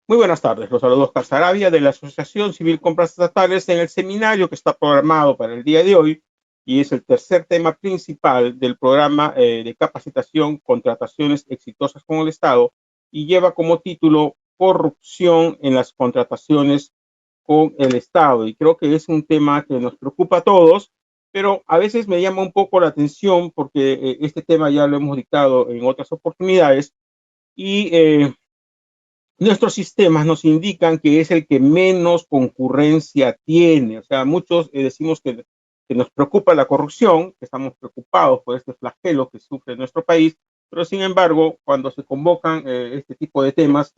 Muy buenas tardes, los saludos Oscar Sarabia de la Asociación Civil Compras Estatales en el seminario que está programado para el día de hoy y es el tercer tema principal del programa de capacitación Contrataciones Exitosas con el Estado y lleva como título Corrupción en las contrataciones con el Estado. Y creo que es un tema que nos preocupa a todos, pero a veces me llama un poco la atención porque este tema ya lo hemos dictado en otras oportunidades y nuestros sistemas nos indican que es el que menos concurrencia tiene. O sea, muchos decimos que nos preocupa la corrupción, que estamos preocupados por este flagelo que sufre nuestro país, pero sin embargo, cuando se convocan este tipo de temas,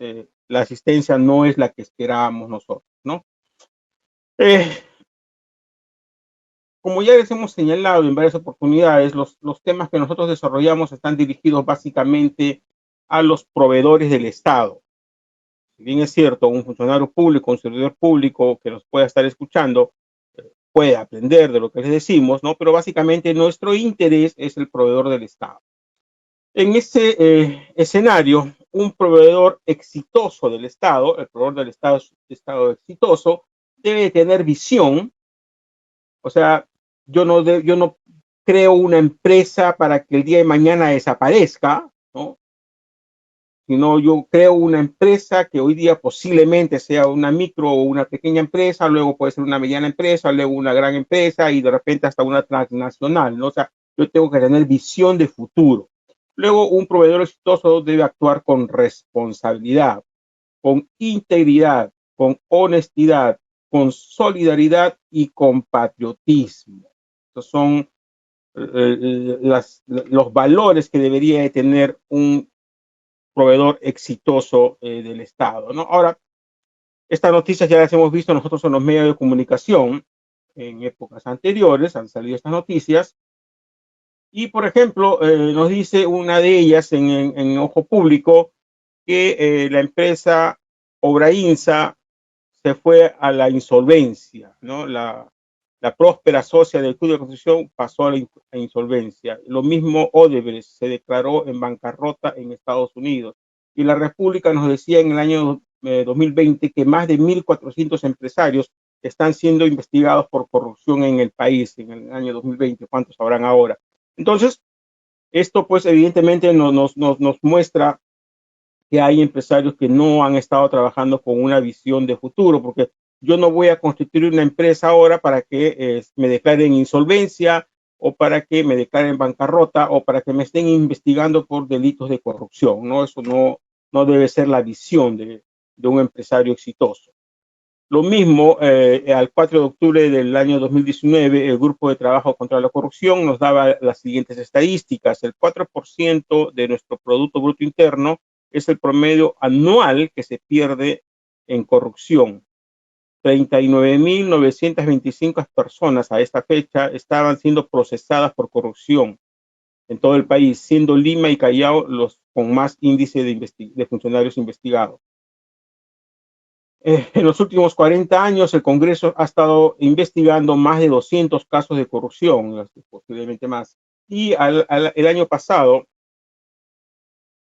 la asistencia no es la que esperábamos nosotros, ¿no? Eh, Como ya les hemos señalado en varias oportunidades, los temas que nosotros desarrollamos están dirigidos básicamente a los proveedores del Estado. Si bien es cierto, un funcionario público, un servidor público que nos pueda estar escuchando, puede aprender de lo que les decimos, ¿no? Pero básicamente nuestro interés es el proveedor del Estado. En ese escenario, un proveedor exitoso del Estado, el proveedor del Estado exitoso, debe tener visión. O sea, yo no creo una empresa para que el día de mañana desaparezca, ¿no? Sino yo creo una empresa que hoy día posiblemente sea una micro o una pequeña empresa, luego puede ser una mediana empresa, luego una gran empresa y de repente hasta una transnacional, ¿no? O sea, yo tengo que tener visión de futuro. Luego, un proveedor exitoso debe actuar con responsabilidad, con integridad, con honestidad, con solidaridad y con patriotismo. Estos son los valores que debería de tener un proveedor exitoso del Estado, ¿no? Ahora, estas noticias ya las hemos visto nosotros en los medios de comunicación en épocas anteriores, han salido estas noticias, y por ejemplo, nos dice una de ellas en Ojo Público que la empresa Obrainsa se fue a la insolvencia, ¿no? La próspera socia del Club de Construcción pasó a la insolvencia. Lo mismo Odebrecht se declaró en bancarrota en Estados Unidos. Y la República nos decía en el año 2020 que más de 1.400 empresarios están siendo investigados por corrupción en el país en el año 2020. ¿Cuántos habrán ahora? Entonces, esto pues evidentemente nos muestra que hay empresarios que no han estado trabajando con una visión de futuro, porque yo no voy a constituir una empresa ahora para que me declaren insolvencia o para que me declaren bancarrota o para que me estén investigando por delitos de corrupción, ¿no? Eso no debe ser la visión de un empresario exitoso. Lo mismo, al 4 de octubre del año 2019, el Grupo de Trabajo contra la Corrupción nos daba las siguientes estadísticas. El 4% de nuestro Producto Bruto Interno es el promedio anual que se pierde en corrupción. 39.925 personas a esta fecha estaban siendo procesadas por corrupción en todo el país, siendo Lima y Callao los con más índice de funcionarios investigados. En los últimos 40 años, el Congreso ha estado investigando más de 200 casos de corrupción, posiblemente más. Y el año pasado,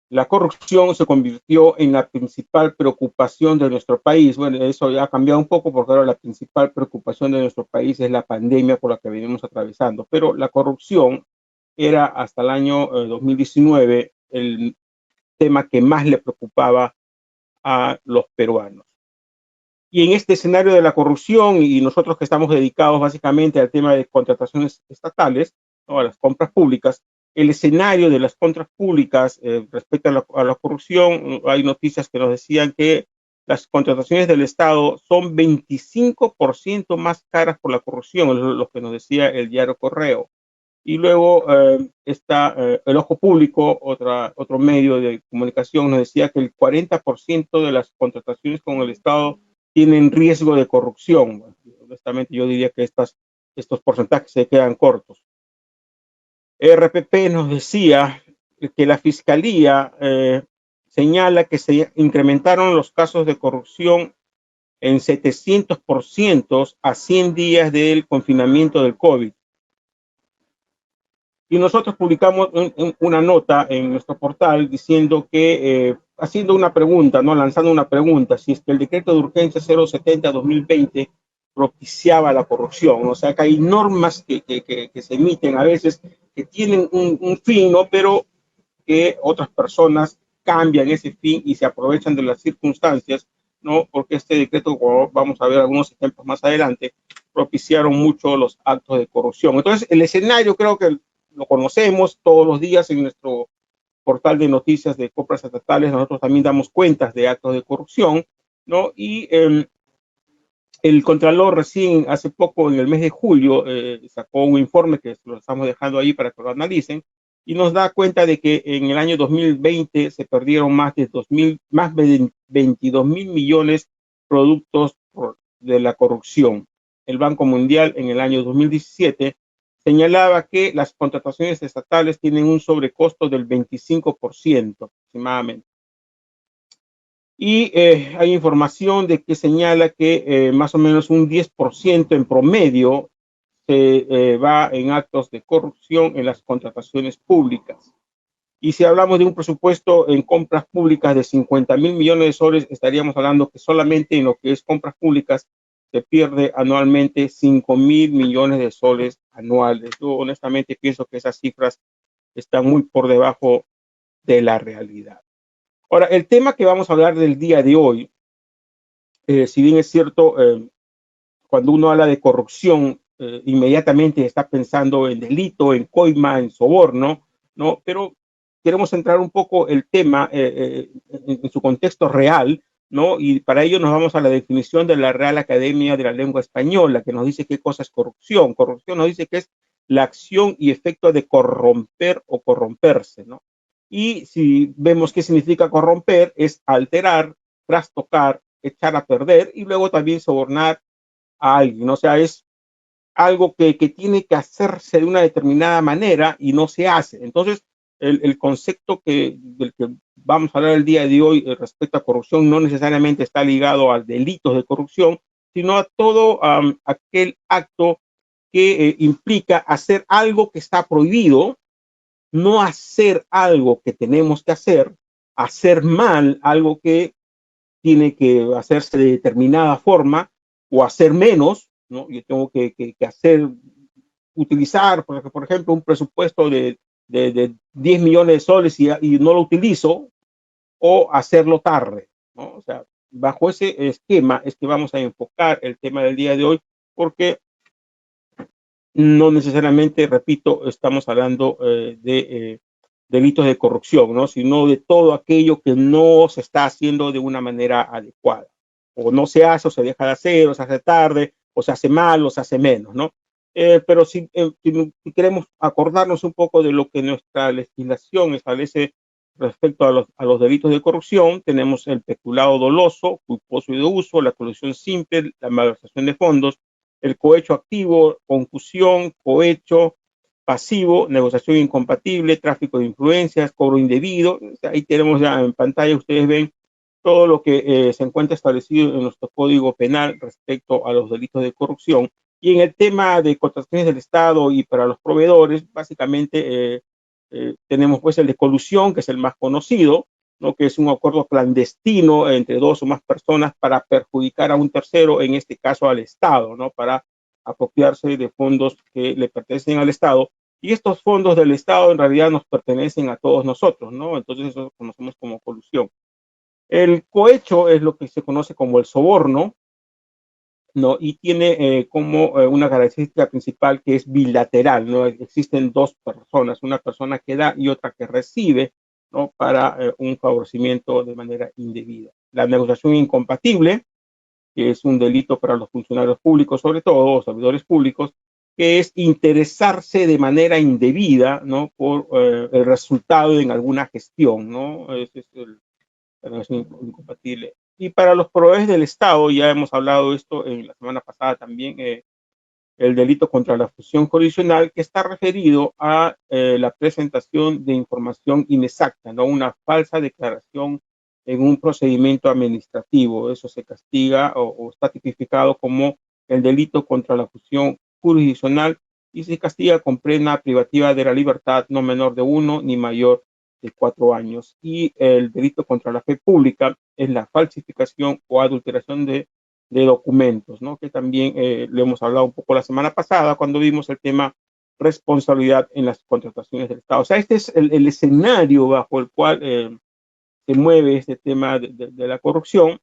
la corrupción se convirtió en la principal preocupación de nuestro país. Bueno, eso ya ha cambiado un poco porque ahora la principal preocupación de nuestro país es la pandemia por la que venimos atravesando. Pero la corrupción era hasta el año 2019 el tema que más le preocupaba a los peruanos. Y en este escenario de la corrupción y nosotros que estamos dedicados básicamente al tema de contrataciones estatales, ¿no? A las compras públicas, el escenario de las compras públicas respecto a la corrupción, hay noticias que nos decían que las contrataciones del Estado son 25% más caras por la corrupción, lo que nos decía el diario Correo. Y luego está el Ojo Público, otro medio de comunicación, nos decía que el 40% de las contrataciones con el Estado tienen riesgo de corrupción. Bueno, honestamente, yo diría que estos porcentajes se quedan cortos. RPP nos decía que la Fiscalía señala que se incrementaron los casos de corrupción en 700% a 100 días del confinamiento del COVID. Y nosotros publicamos una nota en nuestro portal diciendo que, haciendo una pregunta, ¿no? Lanzando una pregunta, si es que el decreto de urgencia 070-2020 propiciaba la corrupción. O sea, que hay normas que se emiten a veces que tienen un fin, ¿no? Pero que otras personas cambian ese fin y se aprovechan de las circunstancias, ¿no? Porque este decreto, como vamos a ver algunos ejemplos más adelante, propiciaron mucho los actos de corrupción. Entonces, el escenario creo que lo conocemos todos los días en nuestro portal de noticias de compras estatales. Nosotros también damos cuentas de actos de corrupción, ¿no? Y el Contralor recién hace poco, en el mes de julio, sacó un informe que lo estamos dejando ahí para que lo analicen, y nos da cuenta de que en el año 2020 se perdieron más de 22 mil millones productos de la corrupción. El Banco Mundial en el año 2017 señalaba que las contrataciones estatales tienen un sobrecosto del 25% aproximadamente. Y hay información de que señala que más o menos un 10% en promedio se va en actos de corrupción en las contrataciones públicas. Y si hablamos de un presupuesto en compras públicas de 50.000 millones de soles, estaríamos hablando que solamente en lo que es compras públicas se pierde anualmente 5.000 millones de soles anuales. Yo honestamente pienso que esas cifras están muy por debajo de la realidad. Ahora, el tema que vamos a hablar del día de hoy, si bien es cierto, cuando uno habla de corrupción, inmediatamente está pensando en delito, en coima, en soborno, ¿no? Pero queremos centrar un poco el tema en su contexto real, ¿no? Y para ello nos vamos a la definición de la Real Academia de la Lengua Española, que nos dice qué cosa es corrupción. Corrupción nos dice que es la acción y efecto de corromper o corromperse, ¿no? Y si vemos qué significa corromper, es alterar, trastocar, echar a perder y luego también sobornar a alguien. O sea, es algo que tiene que hacerse de una determinada manera y no se hace. Entonces, el concepto del que vamos a hablar el día de hoy respecto a corrupción no necesariamente está ligado a delitos de corrupción, sino a todo aquel acto que implica hacer algo que está prohibido, no hacer algo que tenemos que hacer mal algo que tiene que hacerse de determinada forma o hacer menos, ¿no? Yo tengo que hacer, utilizar, por ejemplo, un presupuesto de 10 millones de soles y no lo utilizo, o hacerlo tarde, ¿no? O sea, bajo ese esquema es que vamos a enfocar el tema del día de hoy, porque no necesariamente, repito, estamos hablando de delitos de corrupción, ¿no? Sino de todo aquello que no se está haciendo de una manera adecuada. O no se hace, o se deja de hacer, o se hace tarde, o se hace mal, o se hace menos, ¿no? Pero si queremos acordarnos un poco de lo que nuestra legislación establece respecto a los delitos de corrupción, tenemos el peculado doloso, culposo y de uso, la colusión simple, la malversación de fondos, el cohecho activo, concusión, cohecho pasivo, negociación incompatible, tráfico de influencias, cobro indebido. Ahí tenemos ya en pantalla, ustedes ven todo lo que se encuentra establecido en nuestro Código Penal respecto a los delitos de corrupción. Y en el tema de contrataciones del Estado y para los proveedores, básicamente tenemos pues el de colusión, que es el más conocido, ¿no? Que es un acuerdo clandestino entre dos o más personas para perjudicar a un tercero, en este caso al Estado, ¿no? Para apropiarse de fondos que le pertenecen al Estado. Y estos fondos del Estado en realidad nos pertenecen a todos nosotros, ¿no? Entonces eso lo conocemos como colusión. El cohecho es lo que se conoce como el soborno, ¿no? Y tiene como una característica principal que es bilateral, ¿no? Existen dos personas, una persona que da y otra que recibe, ¿no? Para un favorecimiento de manera indebida. La negociación incompatible, que es un delito para los funcionarios públicos, sobre todo, los servidores públicos, que es interesarse de manera indebida, ¿no? Por el resultado en alguna gestión, ¿no? Ese es la negociación incompatible. Y para los proveedores del Estado, ya hemos hablado de esto en la semana pasada también, el delito contra la fusión jurisdiccional, que está referido a la presentación de información inexacta, ¿no? Una falsa declaración en un procedimiento administrativo. Eso se castiga o está tipificado como el delito contra la fusión jurisdiccional y se castiga con pena privativa de la libertad no menor de 1 ni mayor de 4 años. Y el delito contra la fe pública es la falsificación o adulteración de documentos, ¿no? Que también lo hemos hablado un poco la semana pasada cuando vimos el tema responsabilidad en las contrataciones del Estado. O sea, este es el escenario bajo el cual se mueve este tema de la corrupción,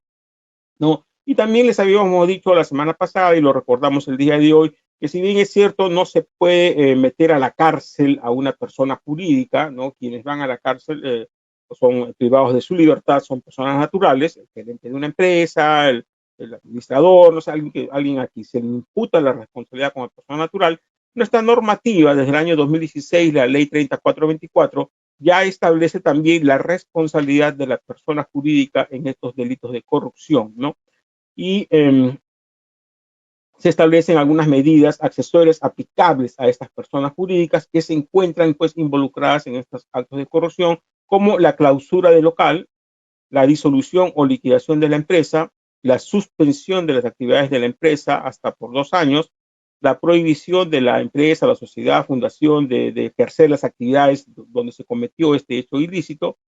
¿no? Y también les habíamos dicho la semana pasada, y lo recordamos el día de hoy, que si bien es cierto, no se puede meter a la cárcel a una persona jurídica, ¿no? Quienes van a la cárcel son privados de su libertad, son personas naturales, el gerente de una empresa, el administrador, no sé, alguien a quien se le imputa la responsabilidad como persona natural. Nuestra normativa desde el año 2016, la ley 3424, ya establece también la responsabilidad de la persona jurídica en estos delitos de corrupción, ¿no? Y se establecen algunas medidas accesorias aplicables a estas personas jurídicas que se encuentran pues involucradas en estos actos de corrupción, como la clausura del local, la disolución o liquidación de la empresa, la suspensión de las actividades de la empresa hasta por 2 años, la prohibición de la empresa, la sociedad, fundación de ejercer las actividades donde se cometió este hecho ilícito,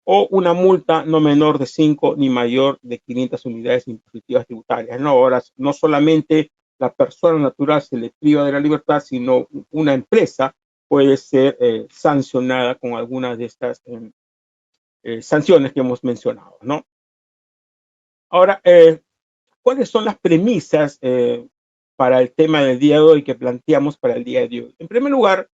o una multa no menor de 5 ni mayor de 500 unidades impositivas tributarias. No, ahora, no solamente la persona natural se le priva de la libertad, sino una empresa puede ser sancionada con algunas de estas sanciones que hemos mencionado, ¿no? Ahora, ¿cuáles son las premisas para el tema del día de hoy que planteamos para el día de hoy? En primer lugar,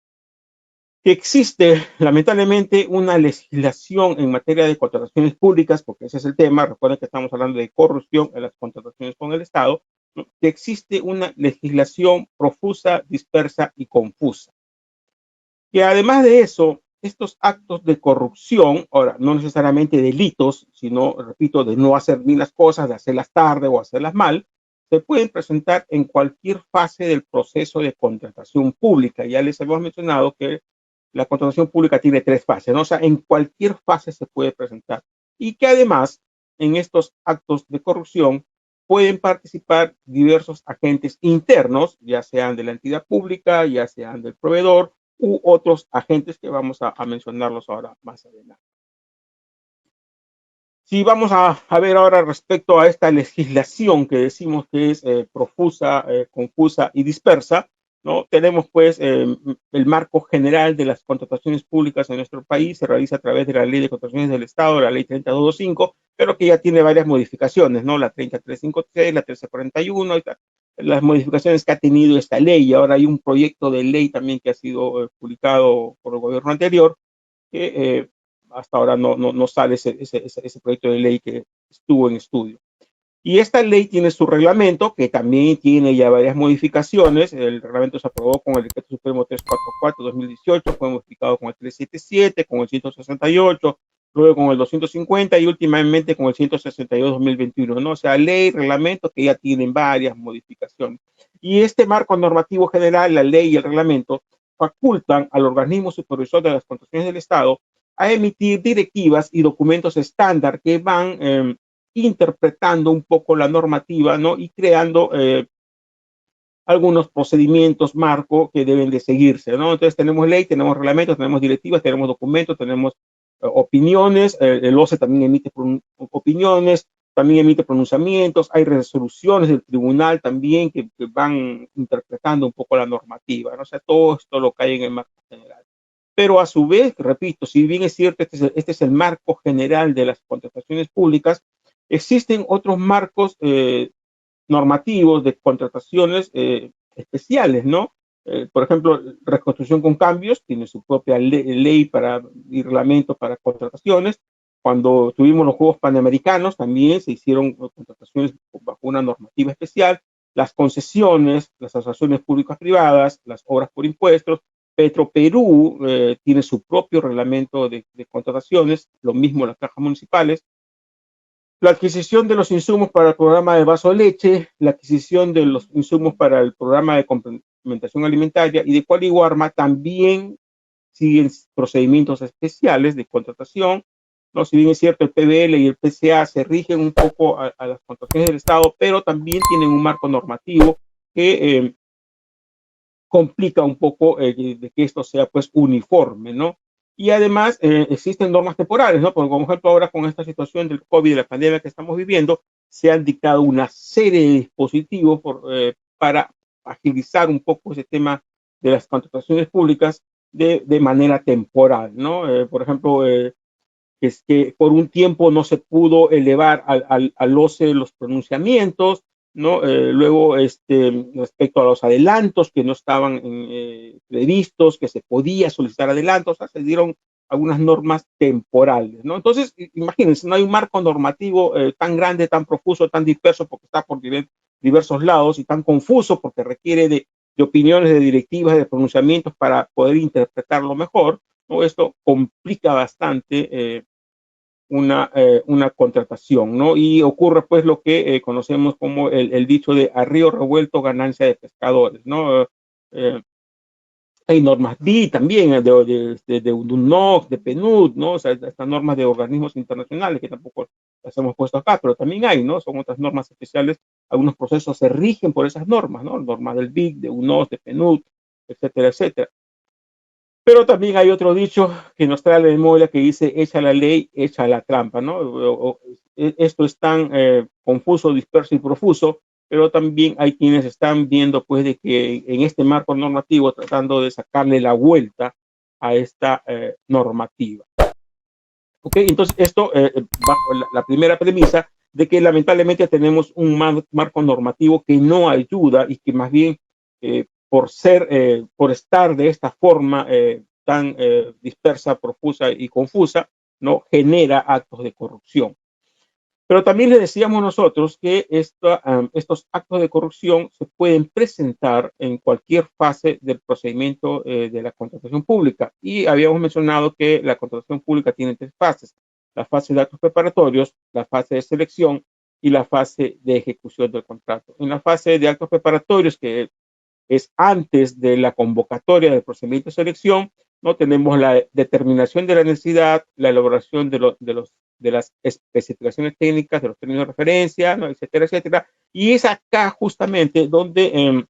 que existe lamentablemente una legislación en materia de contrataciones públicas, porque ese es el tema, recuerden que estamos hablando de corrupción en las contrataciones con el Estado, ¿no? Que existe una legislación profusa, dispersa y confusa. Que además de eso, estos actos de corrupción, ahora, no necesariamente delitos, sino, repito, de no hacer bien las cosas, de hacerlas tarde o hacerlas mal, se pueden presentar en cualquier fase del proceso de contratación pública. Ya les hemos mencionado que la contratación pública tiene 3 fases, ¿no? O sea, en cualquier fase se puede presentar. Y que además, en estos actos de corrupción, pueden participar diversos agentes internos, ya sean de la entidad pública, ya sean del proveedor, u otros agentes que vamos a mencionarlos ahora más adelante. Si vamos a ver ahora respecto a esta legislación que decimos que es profusa, confusa y dispersa, ¿no? Tenemos pues el marco general de las contrataciones públicas en nuestro país, se realiza a través de la Ley de Contrataciones del Estado, la Ley 3225, pero que ya tiene varias modificaciones, ¿no? La 3356, la 1341, las modificaciones que ha tenido esta ley, y ahora hay un proyecto de ley también que ha sido publicado por el gobierno anterior, que hasta ahora no sale ese proyecto de ley que estuvo en estudio. Y esta ley tiene su reglamento, que también tiene ya varias modificaciones. El reglamento se aprobó con el Decreto Supremo 344-2018, fue modificado con el 377, con el 168, luego con el 250 y últimamente con el 162-2021, ¿no? O sea, ley, reglamento que ya tienen varias modificaciones. Y este marco normativo general, la ley y el reglamento, facultan al organismo supervisor de las contrataciones del Estado a emitir directivas y documentos estándar que van interpretando un poco la normativa, ¿no? Y creando algunos procedimientos marco que deben de seguirse, ¿no? Entonces tenemos ley, tenemos reglamentos, tenemos directivas, tenemos documentos, tenemos opiniones, el OCE también emite opiniones, también emite pronunciamientos, hay resoluciones del tribunal también que van interpretando un poco la normativa, ¿no? O sea, todo esto lo cae en el marco general. Pero a su vez, repito, si bien es cierto, este es el marco general de las contrataciones públicas, existen otros marcos normativos de contrataciones especiales, ¿no? Por ejemplo, reconstrucción con cambios tiene su propia ley para, y reglamento para contrataciones. Cuando tuvimos los Juegos Panamericanos también se hicieron contrataciones bajo una normativa especial. Las concesiones, las asociaciones públicas privadas, las obras por impuestos. Petroperú tiene su propio reglamento de contrataciones, lo mismo las cajas municipales. La adquisición de los insumos para el programa de vaso de leche, la adquisición de los insumos para el programa de complementación alimentaria y de Cualiguarma también siguen procedimientos especiales de contratación, ¿no? Si bien es cierto, el PBL y el PCA se rigen un poco a las contrataciones del Estado, pero también tienen un marco normativo que complica un poco de que esto sea pues uniforme, ¿no? Y además existen normas temporales, ¿no? Porque, por ejemplo, ahora con esta situación del COVID, de la pandemia que estamos viviendo, se han dictado una serie de dispositivos para agilizar un poco ese tema de las contrataciones públicas de manera temporal, ¿no? Por ejemplo, es que por un tiempo no se pudo elevar al OCE los pronunciamientos, ¿no? Luego, respecto a los adelantos que no estaban previstos, que se podía solicitar adelantos, o sea, se dieron algunas normas temporales, ¿no? Entonces, imagínense, no hay un marco normativo tan grande, tan profuso, tan disperso, porque está por diversos lados, y tan confuso porque requiere de opiniones, de directivas, de pronunciamientos para poder interpretarlo mejor, ¿no? Esto complica bastante una contratación, ¿no? Y ocurre pues lo que conocemos como el dicho de a río revuelto ganancia de pescadores, ¿no? Hay normas BI también, de UNOC, de PNUD, ¿no? O sea, estas normas de organismos internacionales que tampoco las hemos puesto acá, pero también hay, ¿no? Son otras normas especiales, algunos procesos se rigen por esas normas, ¿no? Normas del BIC, de UNOC, de PNUD, etcétera, etcétera. Pero también hay otro dicho que nos trae a la memoria que dice, echa la ley, echa la trampa, ¿no? Esto es tan confuso, disperso y profuso, pero también hay quienes están viendo, pues, de que en este marco normativo, tratando de sacarle la vuelta a esta normativa. ¿Ok? Entonces, esto, bajo la primera premisa de que lamentablemente tenemos un marco normativo que no ayuda y que más bien por estar de esta forma tan dispersa, profusa y confusa, no genera actos de corrupción. Pero también le decíamos nosotros que estos actos de corrupción se pueden presentar en cualquier fase del procedimiento de la contratación pública. Y habíamos mencionado que la contratación pública tiene tres fases: la fase de actos preparatorios, la fase de selección y la fase de ejecución del contrato. En la fase de actos preparatorios, que es antes de la convocatoria del procedimiento de selección, ¿no? Tenemos la determinación de la necesidad, la elaboración de las especificaciones técnicas, de los términos de referencia, ¿no? Etcétera, etcétera. Y es acá justamente donde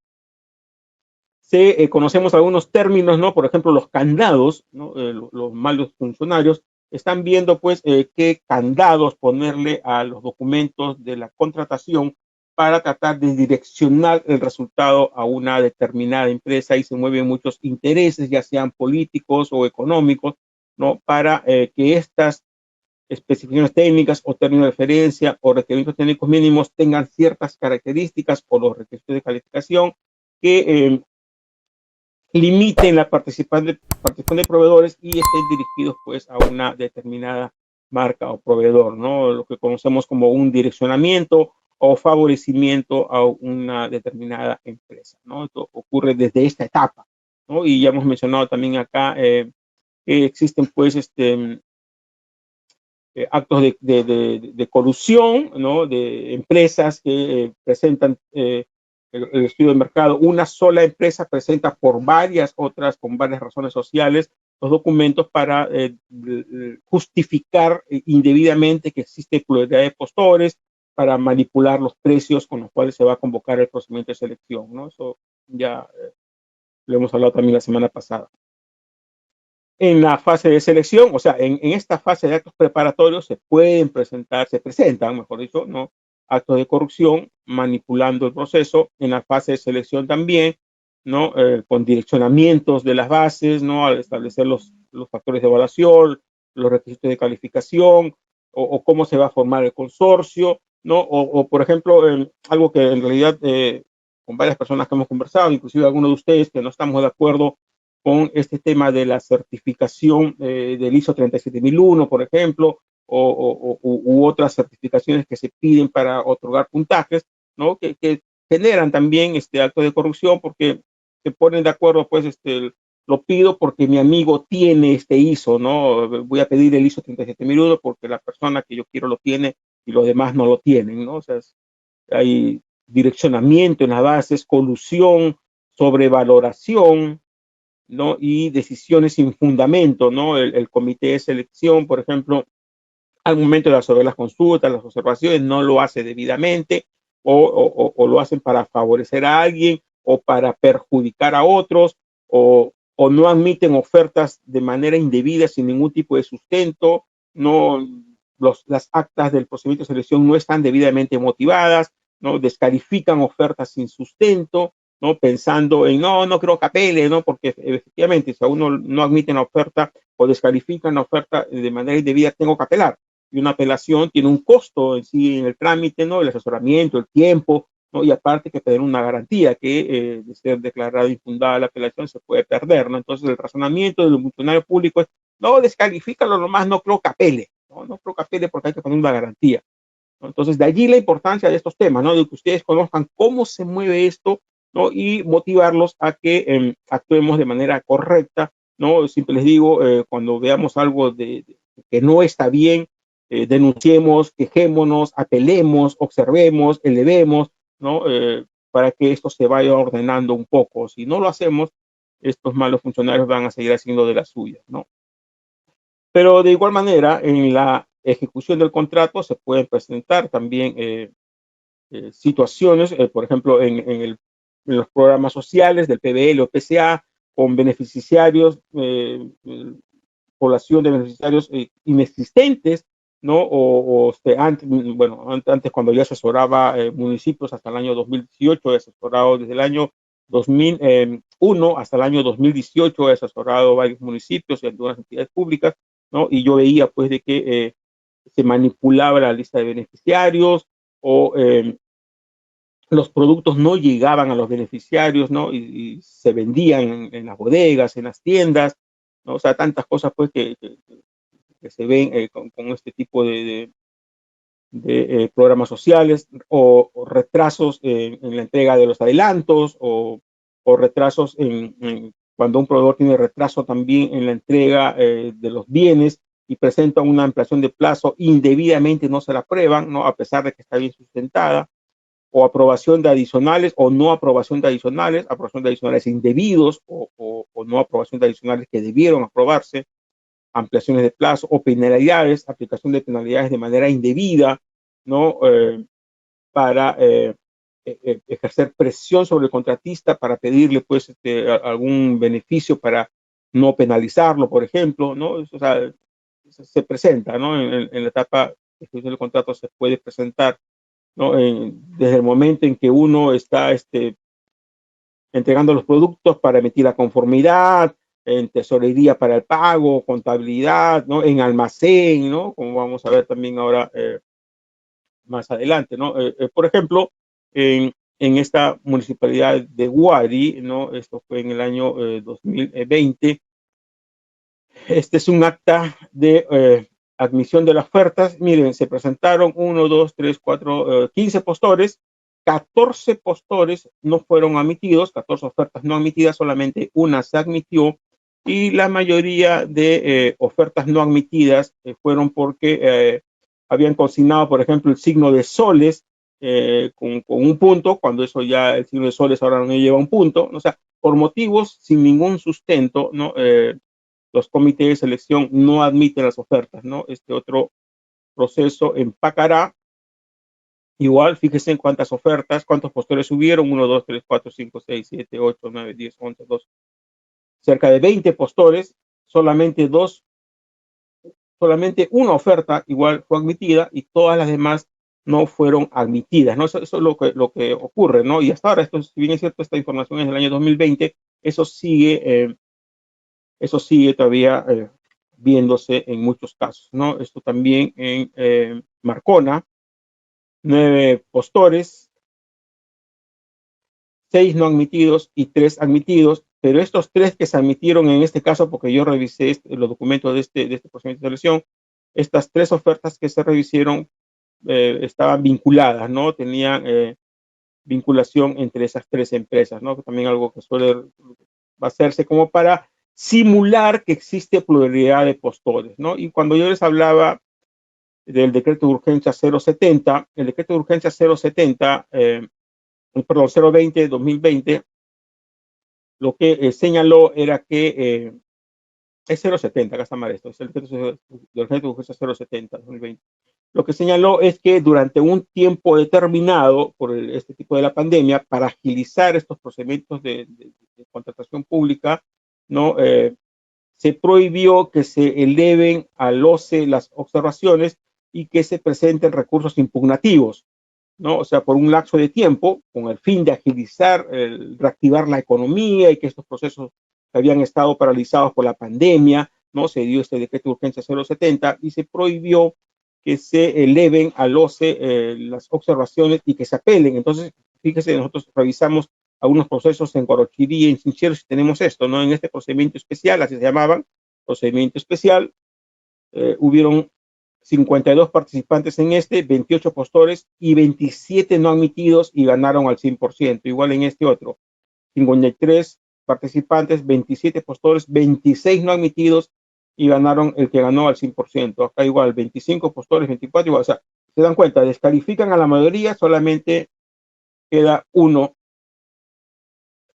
conocemos algunos términos, ¿no? Por ejemplo, los candados, ¿no? Los malos funcionarios están viendo, pues, qué candados ponerle a los documentos de la contratación para tratar de direccionar el resultado a una determinada empresa, y se mueven muchos intereses, ya sean políticos o económicos, ¿no? Para que estas especificaciones técnicas o términos de referencia o requerimientos técnicos mínimos tengan ciertas características o los requisitos de calificación que limiten la participación de proveedores y estén dirigidos pues a una determinada marca o proveedor, ¿no? Lo que conocemos como un direccionamiento o favorecimiento a una determinada empresa, ¿no? Esto ocurre desde esta etapa, ¿no? Y ya hemos mencionado también acá que existen pues actos de colusión, ¿no? De empresas que presentan el estudio de mercado. Una sola empresa presenta por varias otras, con varias razones sociales, los documentos para justificar indebidamente que existe pluralidad de postores, para manipular los precios con los cuales se va a convocar el procedimiento de selección, ¿no? Eso ya lo hemos hablado también la semana pasada. En la fase de selección, o sea, en esta fase de actos preparatorios se presentan, mejor dicho, ¿no? Actos de corrupción, manipulando el proceso. En la fase de selección también, ¿no? Con direccionamientos de las bases, ¿no? Al establecer los factores de evaluación, los requisitos de calificación, o cómo se va a formar el consorcio, ¿no? O por ejemplo, algo que en realidad con varias personas que hemos conversado, inclusive algunos de ustedes que no estamos de acuerdo con este tema de la certificación del ISO 37001, por ejemplo, u otras certificaciones que se piden para otorgar puntajes, ¿no? Que generan también actos de corrupción, porque se ponen de acuerdo, pues, lo pido porque mi amigo tiene este ISO, ¿no? Voy a pedir el ISO 37001 porque la persona que yo quiero lo tiene y los demás no lo tienen, ¿no? O sea, hay direccionamiento en las bases, colusión, sobrevaloración, ¿no? Y decisiones sin fundamento, ¿no? El comité de selección, por ejemplo, al momento de resolver las consultas, las observaciones, no lo hace debidamente o lo hacen para favorecer a alguien o para perjudicar a otros, o no admiten ofertas de manera indebida sin ningún tipo de sustento, no, las actas del procedimiento de selección no están debidamente motivadas, ¿no? Descalifican ofertas sin sustento, ¿no? Pensando en, no creo que apele, ¿no? Porque efectivamente, si a uno no admiten la oferta o descalifican la oferta de manera indebida, tengo que apelar. Y una apelación tiene un costo en sí en el trámite, ¿no? El asesoramiento, el tiempo, ¿no? Y aparte que tener una garantía que de ser declarada infundada la apelación se puede perder, ¿no? Entonces el razonamiento del funcionario público es, no, descalifícalo nomás, no creo que apele, no creo que apele porque hay que poner una garantía. ¿No? Entonces de allí la importancia de estos temas, ¿no? De que ustedes conozcan cómo se mueve esto, ¿no? Y motivarlos a que actuemos de manera correcta, ¿no? Siempre les digo, cuando veamos algo que no está bien, denunciemos, quejémonos, apelemos, observemos, elevemos, ¿no? Para que esto se vaya ordenando un poco. Si no lo hacemos, estos malos funcionarios van a seguir haciendo de las suyas, ¿no? Pero de igual manera, en la ejecución del contrato se pueden presentar también situaciones, por ejemplo, en los programas sociales del PBL o PCA, con beneficiarios, población de beneficiarios inexistentes, ¿no? Antes cuando yo asesoraba municipios hasta el año 2018, he asesorado desde el año 2001 hasta el año 2018, he asesorado varios municipios y algunas entidades públicas, ¿no? Y yo veía pues de que se manipulaba la lista de beneficiarios o los productos no llegaban a los beneficiarios, ¿no? Y se vendían en las bodegas, en las tiendas, ¿no? O sea, tantas cosas pues que se ven con este tipo de programas sociales o retrasos en la entrega de los adelantos o retrasos cuando un proveedor tiene retraso también en la entrega de los bienes y presenta una ampliación de plazo indebidamente no se la aprueban, ¿no? A pesar de que está bien sustentada, o aprobación de adicionales o no aprobación de adicionales indebidos o no aprobación de adicionales que debieron aprobarse, ampliaciones de plazo o penalidades, aplicación de penalidades de manera indebida, ¿no? Para ejercer presión sobre el contratista para pedirle pues algún beneficio para no penalizarlo, por ejemplo, ¿no? O sea, se presenta, ¿no? En la etapa de ejecución del contrato se puede presentar, ¿no? Desde el momento en que uno está entregando los productos para emitir la conformidad, en tesorería para el pago, contabilidad, ¿no? En almacén, ¿no? Como vamos a ver también ahora más adelante, ¿no? Por ejemplo, en esta municipalidad de Huari, ¿no? Esto fue en el año 2020. Este es un acta de admisión de las ofertas. Miren, se presentaron 1, 2, 3, 4, 15 postores. 14 postores no fueron admitidos, 14 ofertas no admitidas, solamente una se admitió y la mayoría de ofertas no admitidas fueron porque habían consignado, por ejemplo, el signo de soles con un punto, cuando eso ya el signo de soles ahora no lleva un punto, o sea, por motivos sin ningún sustento, ¿no? Los comités de selección no admiten las ofertas, ¿no? Este otro proceso empacará. Igual, fíjense en cuántas ofertas, cuántos postores subieron, 1, 2, 3, 4, 5, 6, 7, 8, 9, 10, 11, 12, cerca de 20 postores, solamente una oferta igual fue admitida y todas las demás no fueron admitidas, ¿no? Eso es lo que ocurre, ¿no? Y hasta ahora, si bien es cierto, esta información es del año 2020, eso sigue todavía viéndose en muchos casos, ¿no? Esto también en Marcona, 9 postores, 6 no admitidos y 3 admitidos, pero estos 3 que se admitieron en este caso, porque yo revisé los documentos de este procedimiento de selección, estas 3 ofertas que se revisaron estaban vinculadas, ¿no? Tenían vinculación entre esas 3 empresas, ¿no? Que también algo que suele hacerse como para simular que existe pluralidad de postores, ¿no? Y cuando yo les hablaba del decreto de urgencia 070, el decreto de urgencia 070, perdón, 020, 2020, lo que señaló era que es 070, acá está mal esto, es el decreto de urgencia 070, 2020. lo que señaló es que durante un tiempo determinado por este tipo de la pandemia, para agilizar estos procedimientos de contratación pública, ¿no? Se prohibió que se eleven al OCE las observaciones y que se presenten recursos impugnativos, ¿no? O sea, por un lapso de tiempo, con el fin de agilizar, reactivar la economía y que estos procesos que habían estado paralizados por la pandemia, ¿no? Se dio este decreto de urgencia 070 y se prohibió que se eleven al OCE las observaciones y que se apelen. Entonces, fíjese, nosotros revisamos algunos procesos en Guarochirí y en Chincheros y tenemos esto, ¿no? En este procedimiento especial, así se llamaban, procedimiento especial, hubieron 52 participantes en este, 28 postores y 27 no admitidos y ganaron al 100%. Igual en este otro, 53 participantes, 27 postores, 26 no admitidos y ganaron el que ganó al 100%. Acá igual, 25 postores, 24 igual. O sea, se dan cuenta, descalifican a la mayoría, solamente queda uno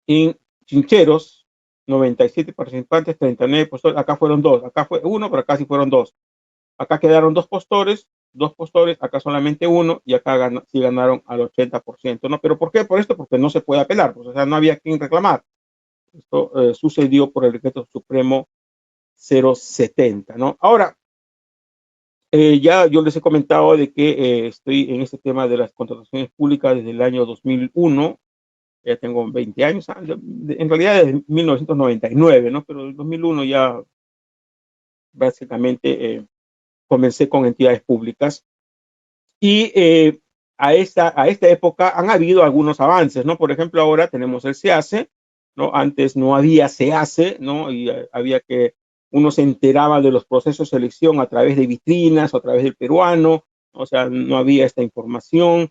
en Chincheros, 97 participantes, 39 postores. Acá fueron dos, acá fue uno, pero acá sí fueron dos. Acá quedaron dos postores, acá solamente uno, y acá sí ganaron al 80%, ¿no? ¿Pero por qué? Por esto, porque no se puede apelar, pues, o sea, no había quien reclamar. Esto sucedió por el decreto supremo 070, ¿no? Ahora, ya yo les he comentado de que estoy en este tema de las contrataciones públicas desde el año 2001, ya tengo 20 años, en realidad desde 1999, ¿no? Pero en 2001 ya básicamente comencé con entidades públicas. Y a esta época han habido algunos avances, ¿no? Por ejemplo, ahora tenemos el SEACE, ¿no? Antes no había SEACE, ¿no? Y había que, uno se enteraba de los procesos de selección a través de vitrinas o a través del peruano, o sea, no había esta información,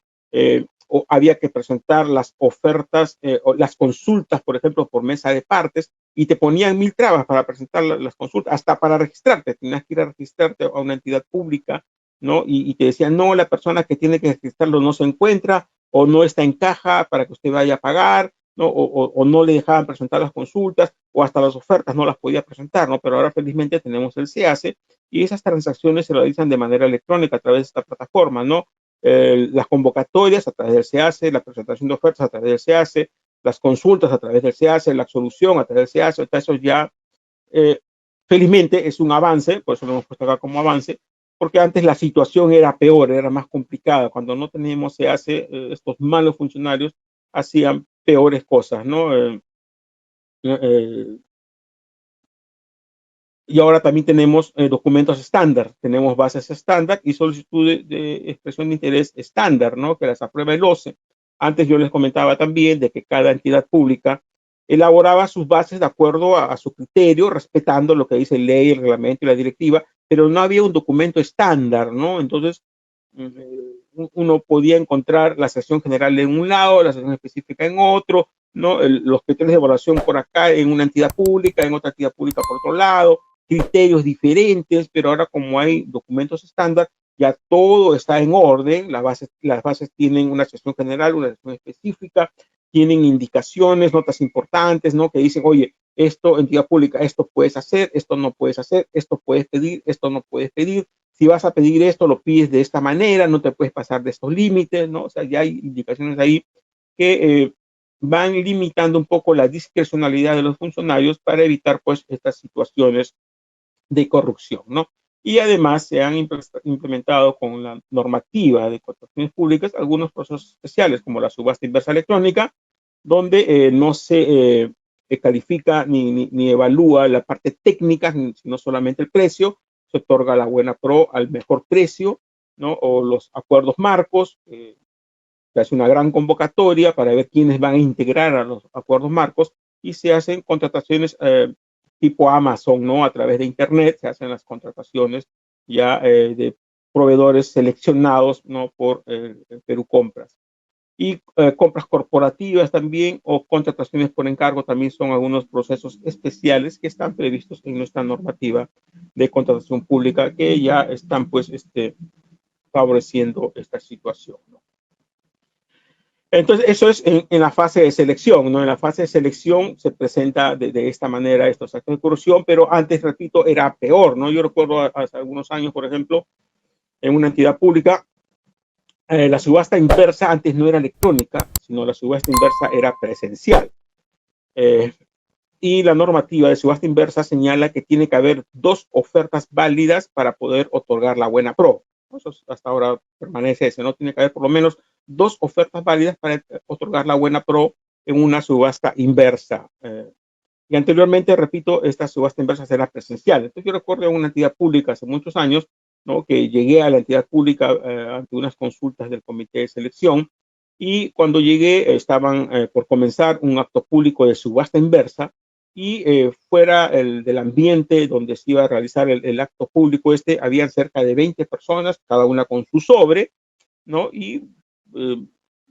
o había que presentar las ofertas, o las consultas, por ejemplo, por mesa de partes, y te ponían mil trabas para presentar las consultas, hasta para registrarte, tenías que ir a registrarte a una entidad pública, ¿no? Y te decían, no, la persona que tiene que registrarlo no se encuentra o no está en caja para que usted vaya a pagar, ¿no? O no le dejaban presentar las consultas o hasta las ofertas no las podía presentar, ¿no? Pero ahora felizmente tenemos el SEACE y esas transacciones se realizan de manera electrónica a través de esta plataforma, ¿no? Las convocatorias a través del SEACE, la presentación de ofertas a través del SEACE, las consultas a través del SEACE, la absolución a través del SEACE, eso ya eh, felizmente es un avance, por eso lo hemos puesto acá como avance, porque antes la situación era peor, era más complicada. Cuando no teníamos SEACE, estos malos funcionarios hacían peores cosas, ¿no? Eh, y ahora también tenemos documentos estándar, tenemos bases estándar y solicitudes de expresión de interés estándar, ¿no? Que las aprueba el OCE. Antes yo les comentaba también de que cada entidad pública elaboraba sus bases de acuerdo a su criterio, respetando lo que dice la ley, el reglamento y la directiva, pero no había un documento estándar, ¿no? Entonces, uno podía encontrar la sección general en un lado, la sección específica en otro, ¿no? Los criterios de evaluación por acá en una entidad pública, en otra entidad pública por otro lado, criterios diferentes, pero ahora como hay documentos estándar, ya todo está en orden, las bases tienen una sección general, una sección específica, tienen indicaciones, notas importantes, ¿no? Que dicen, oye, esto, entidad pública, esto puedes hacer, esto no puedes hacer, esto puedes pedir, esto no puedes pedir. Si vas a pedir esto, lo pides de esta manera, no te puedes pasar de estos límites, ¿no? O sea, ya hay indicaciones ahí que van limitando un poco la discrecionalidad de los funcionarios para evitar, pues, estas situaciones de corrupción, ¿no? Y además se han implementado con la normativa de contrataciones públicas algunos procesos especiales, como la subasta inversa electrónica, donde no se califica ni evalúa la parte técnica, sino solamente el precio, se otorga la buena pro al mejor precio, ¿no? O los acuerdos marcos, se hace una gran convocatoria para ver quiénes van a integrar a los acuerdos marcos y se hacen contrataciones tipo Amazon, ¿no? A través de Internet se hacen las contrataciones ya de proveedores seleccionados, ¿no? Por Perú Compras. Y compras corporativas también o contrataciones por encargo también son algunos procesos especiales que están previstos en nuestra normativa de contratación pública que ya están pues favoreciendo esta situación, ¿no? Entonces, eso es en la fase de selección, ¿no? En la fase de selección se presenta de esta manera estos actos de corrupción, pero antes, repito, era peor, ¿no? Yo recuerdo hace algunos años, por ejemplo, en una entidad pública, la subasta inversa antes no era electrónica, sino la subasta inversa era presencial. Y la normativa de subasta inversa señala que tiene que haber 2 ofertas válidas para poder otorgar la buena pro. Eso hasta ahora permanece ese, ¿no? Tiene que haber por lo menos 2 ofertas válidas para otorgar la buena pro en una subasta inversa. Y anteriormente, repito, esta subasta inversa era presencial. Entonces yo recuerdo en una entidad pública hace muchos años, ¿no? Que llegué a la entidad pública ante unas consultas del comité de selección, y cuando llegué estaban por comenzar un acto público de subasta inversa, y fuera del ambiente donde se iba a realizar el acto público habían cerca de 20 personas, cada una con su sobre, ¿no? Y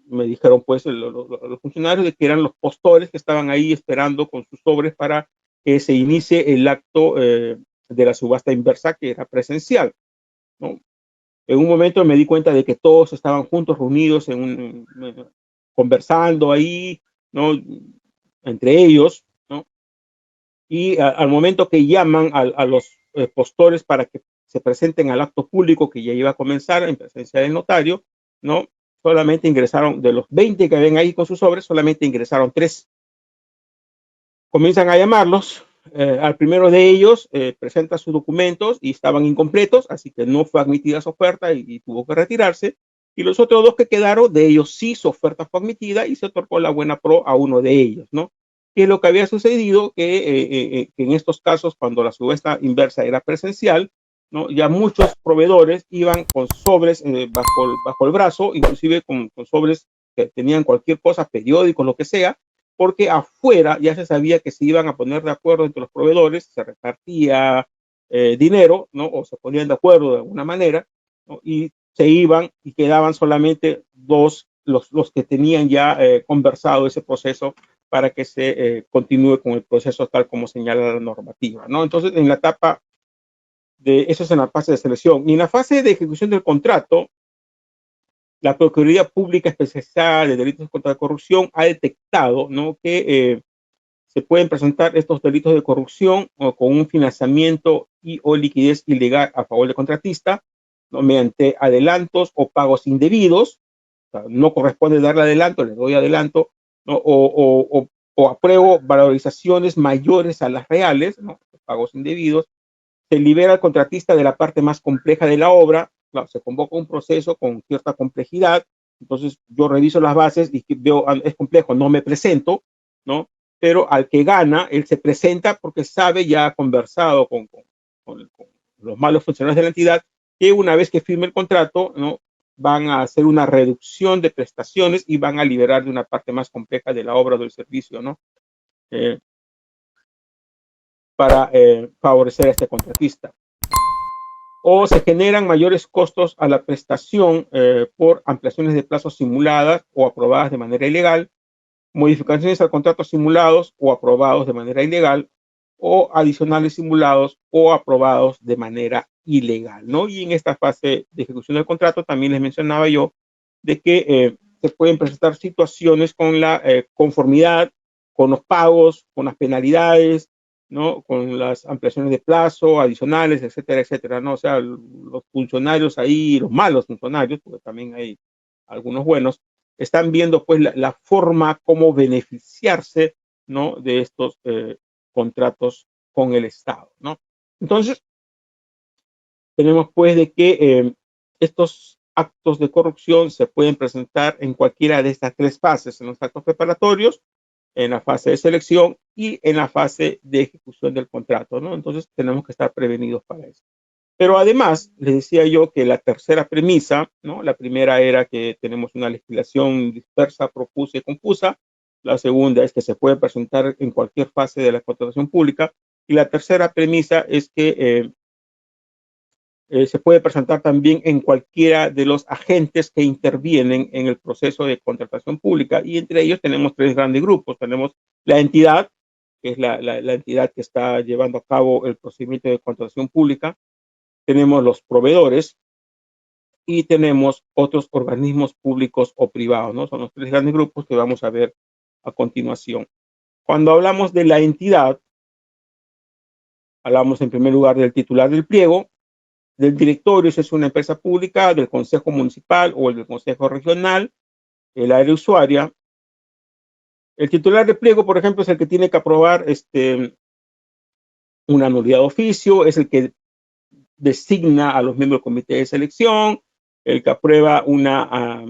me dijeron pues los funcionarios de que eran los postores que estaban ahí esperando con sus sobres para que se inicie el acto de la subasta inversa, que era presencial, ¿no? En un momento me di cuenta de que todos estaban juntos, reunidos, conversando ahí, ¿no? Entre ellos, ¿no? Y al momento que llaman a los postores para que se presenten al acto público que ya iba a comenzar en presencia del notario, ¿no? Solamente ingresaron, de los 20 que ven ahí con sus sobres, solamente ingresaron 3. Comienzan a llamarlos. Al primero de ellos presenta sus documentos y estaban incompletos, así que no fue admitida su oferta y tuvo que retirarse. Y los otros 2 que quedaron, de ellos sí su oferta fue admitida y se otorgó la buena pro a uno de ellos, ¿no? Que es lo que había sucedido, que en estos casos, cuando la subasta inversa era presencial, ¿no? Ya muchos proveedores iban con sobres bajo el brazo, inclusive con sobres que tenían cualquier cosa, periódicos, lo que sea, porque afuera ya se sabía que se iban a poner de acuerdo entre los proveedores, se repartía dinero, ¿no? O se ponían de acuerdo de alguna manera, ¿no? Y se iban y quedaban solamente los que tenían ya conversado ese proceso para que se continúe con el proceso tal como señala la normativa, ¿no? Entonces, eso es en la fase de selección. Y en la fase de ejecución del contrato, la Procuraduría Pública Especializada de Delitos contra la Corrupción ha detectado, ¿no? Que se pueden presentar estos delitos de corrupción con un financiamiento y o liquidez ilegal a favor del contratista, ¿no? Mediante adelantos o pagos indebidos. O sea, no corresponde darle adelanto, le doy adelanto, ¿no? O apruebo valorizaciones mayores a las reales, ¿no? Pagos indebidos. Se libera al contratista de la parte más compleja de la obra. Claro, se convoca un proceso con cierta complejidad, entonces yo reviso las bases y veo, es complejo, no me presento, ¿no? Pero al que gana, él se presenta porque sabe, ya ha conversado con los malos funcionarios de la entidad, que una vez que firme el contrato, ¿no? Van a hacer una reducción de prestaciones y van a liberar de una parte más compleja de la obra o del servicio, ¿no? Para favorecer a este contratista. O se generan mayores costos a la prestación por ampliaciones de plazos simuladas o aprobadas de manera ilegal, modificaciones al contrato simulados o aprobados de manera ilegal, o adicionales simulados o aprobados de manera ilegal, ¿no? Y en esta fase de ejecución del contrato también les mencionaba yo de que se pueden presentar situaciones con la conformidad, con los pagos, con las penalidades, ¿no? Con las ampliaciones de plazo, adicionales, etcétera, etcétera, ¿no? O sea, los funcionarios ahí, los malos funcionarios, porque también hay algunos buenos, están viendo pues la forma como beneficiarse, ¿no? De estos contratos con el Estado, ¿no? Entonces, tenemos pues de que estos actos de corrupción se pueden presentar en cualquiera de estas 3 fases, en los actos preparatorios, en la fase de selección y en la fase de ejecución del contrato, ¿no? Entonces tenemos que estar prevenidos para eso. Pero además, les decía yo que la tercera premisa, ¿no? La primera era que tenemos una legislación dispersa, profusa y confusa. La segunda es que se puede presentar en cualquier fase de la contratación pública. Y la tercera premisa es que se puede presentar también en cualquiera de los agentes que intervienen en el proceso de contratación pública. Y entre ellos tenemos 3 grandes grupos. Tenemos la entidad, que es la entidad que está llevando a cabo el procedimiento de contratación pública. Tenemos los proveedores y tenemos otros organismos públicos o privados, ¿no? Son los 3 grandes grupos que vamos a ver a continuación. Cuando hablamos de la entidad, hablamos en primer lugar del titular del pliego, del directorio, si es una empresa pública, del consejo municipal o el del consejo regional, el área usuaria. El titular de pliego, por ejemplo, es el que tiene que aprobar una nulidad de oficio, es el que designa a los miembros del comité de selección, el que aprueba una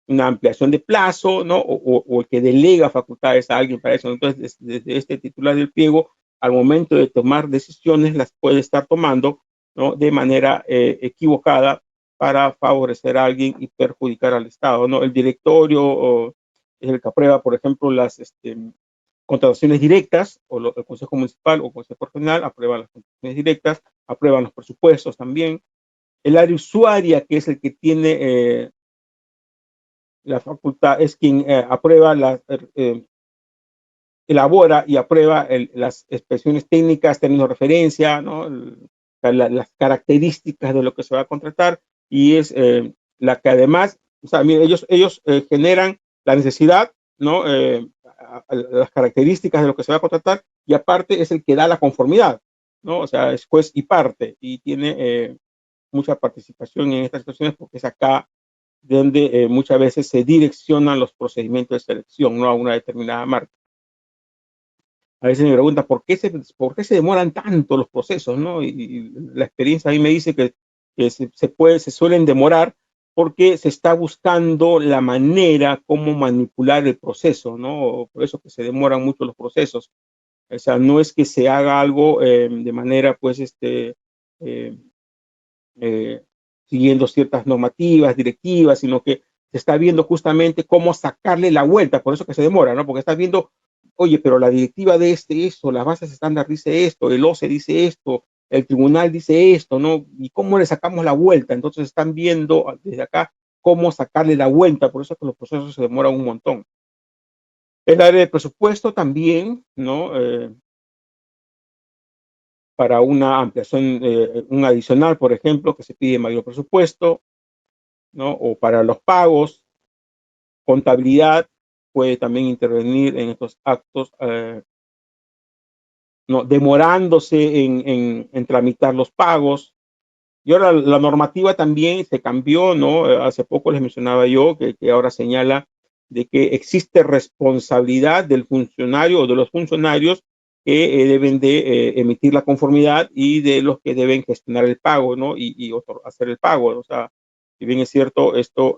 ampliación de plazo, ¿no? O el que delega facultades a alguien para eso. Entonces, desde este titular del pliego, al momento de tomar decisiones, las puede estar tomando, ¿no? De manera equivocada para favorecer a alguien y perjudicar al Estado, ¿no? El directorio es el que aprueba, por ejemplo, las contrataciones directas, o el Consejo Municipal o Consejo Regional aprueban las contrataciones directas, aprueban los presupuestos también. El área usuaria, que es el que tiene la facultad, es quien aprueba, elabora y aprueba las expresiones técnicas, términos de referencia, ¿no? Las características de lo que se va a contratar, y es la que además, o sea, mire, ellos generan la necesidad, ¿no? Las características de lo que se va a contratar, y aparte es el que da la conformidad, ¿no? O sea, es juez y parte, y tiene mucha participación en estas situaciones, porque es acá donde muchas veces se direccionan los procedimientos de selección, ¿no? A una determinada marca. A veces me preguntan por qué se demoran tanto los procesos, ¿no? Y la experiencia a mí me dice que se suelen demorar porque se está buscando la manera cómo manipular el proceso, ¿no? Por eso que se demoran mucho los procesos. O sea, no es que se haga algo de manera, pues, eh, eh, siguiendo ciertas normativas, directivas, sino que se está viendo justamente cómo sacarle la vuelta, por eso que se demora, ¿no? Porque estás viendo, oye, pero la directiva de esto, las bases estándar dice esto, el OCE dice esto, el tribunal dice esto, ¿no? ¿Y cómo le sacamos la vuelta? Entonces están viendo desde acá cómo sacarle la vuelta, por eso es que los procesos se demoran un montón. El área de presupuesto también, ¿no? Para una ampliación, un adicional, por ejemplo, que se pide mayor presupuesto, ¿no? O para los pagos, contabilidad puede también intervenir en estos actos, ¿no? Demorándose en tramitar los pagos. Y ahora la normativa también se cambió, ¿no? Hace poco les mencionaba yo que ahora señala de que existe responsabilidad del funcionario o de los funcionarios que deben de emitir la conformidad, y de los que deben gestionar el pago, ¿no? Y hacer el pago. O sea, si bien es cierto, esto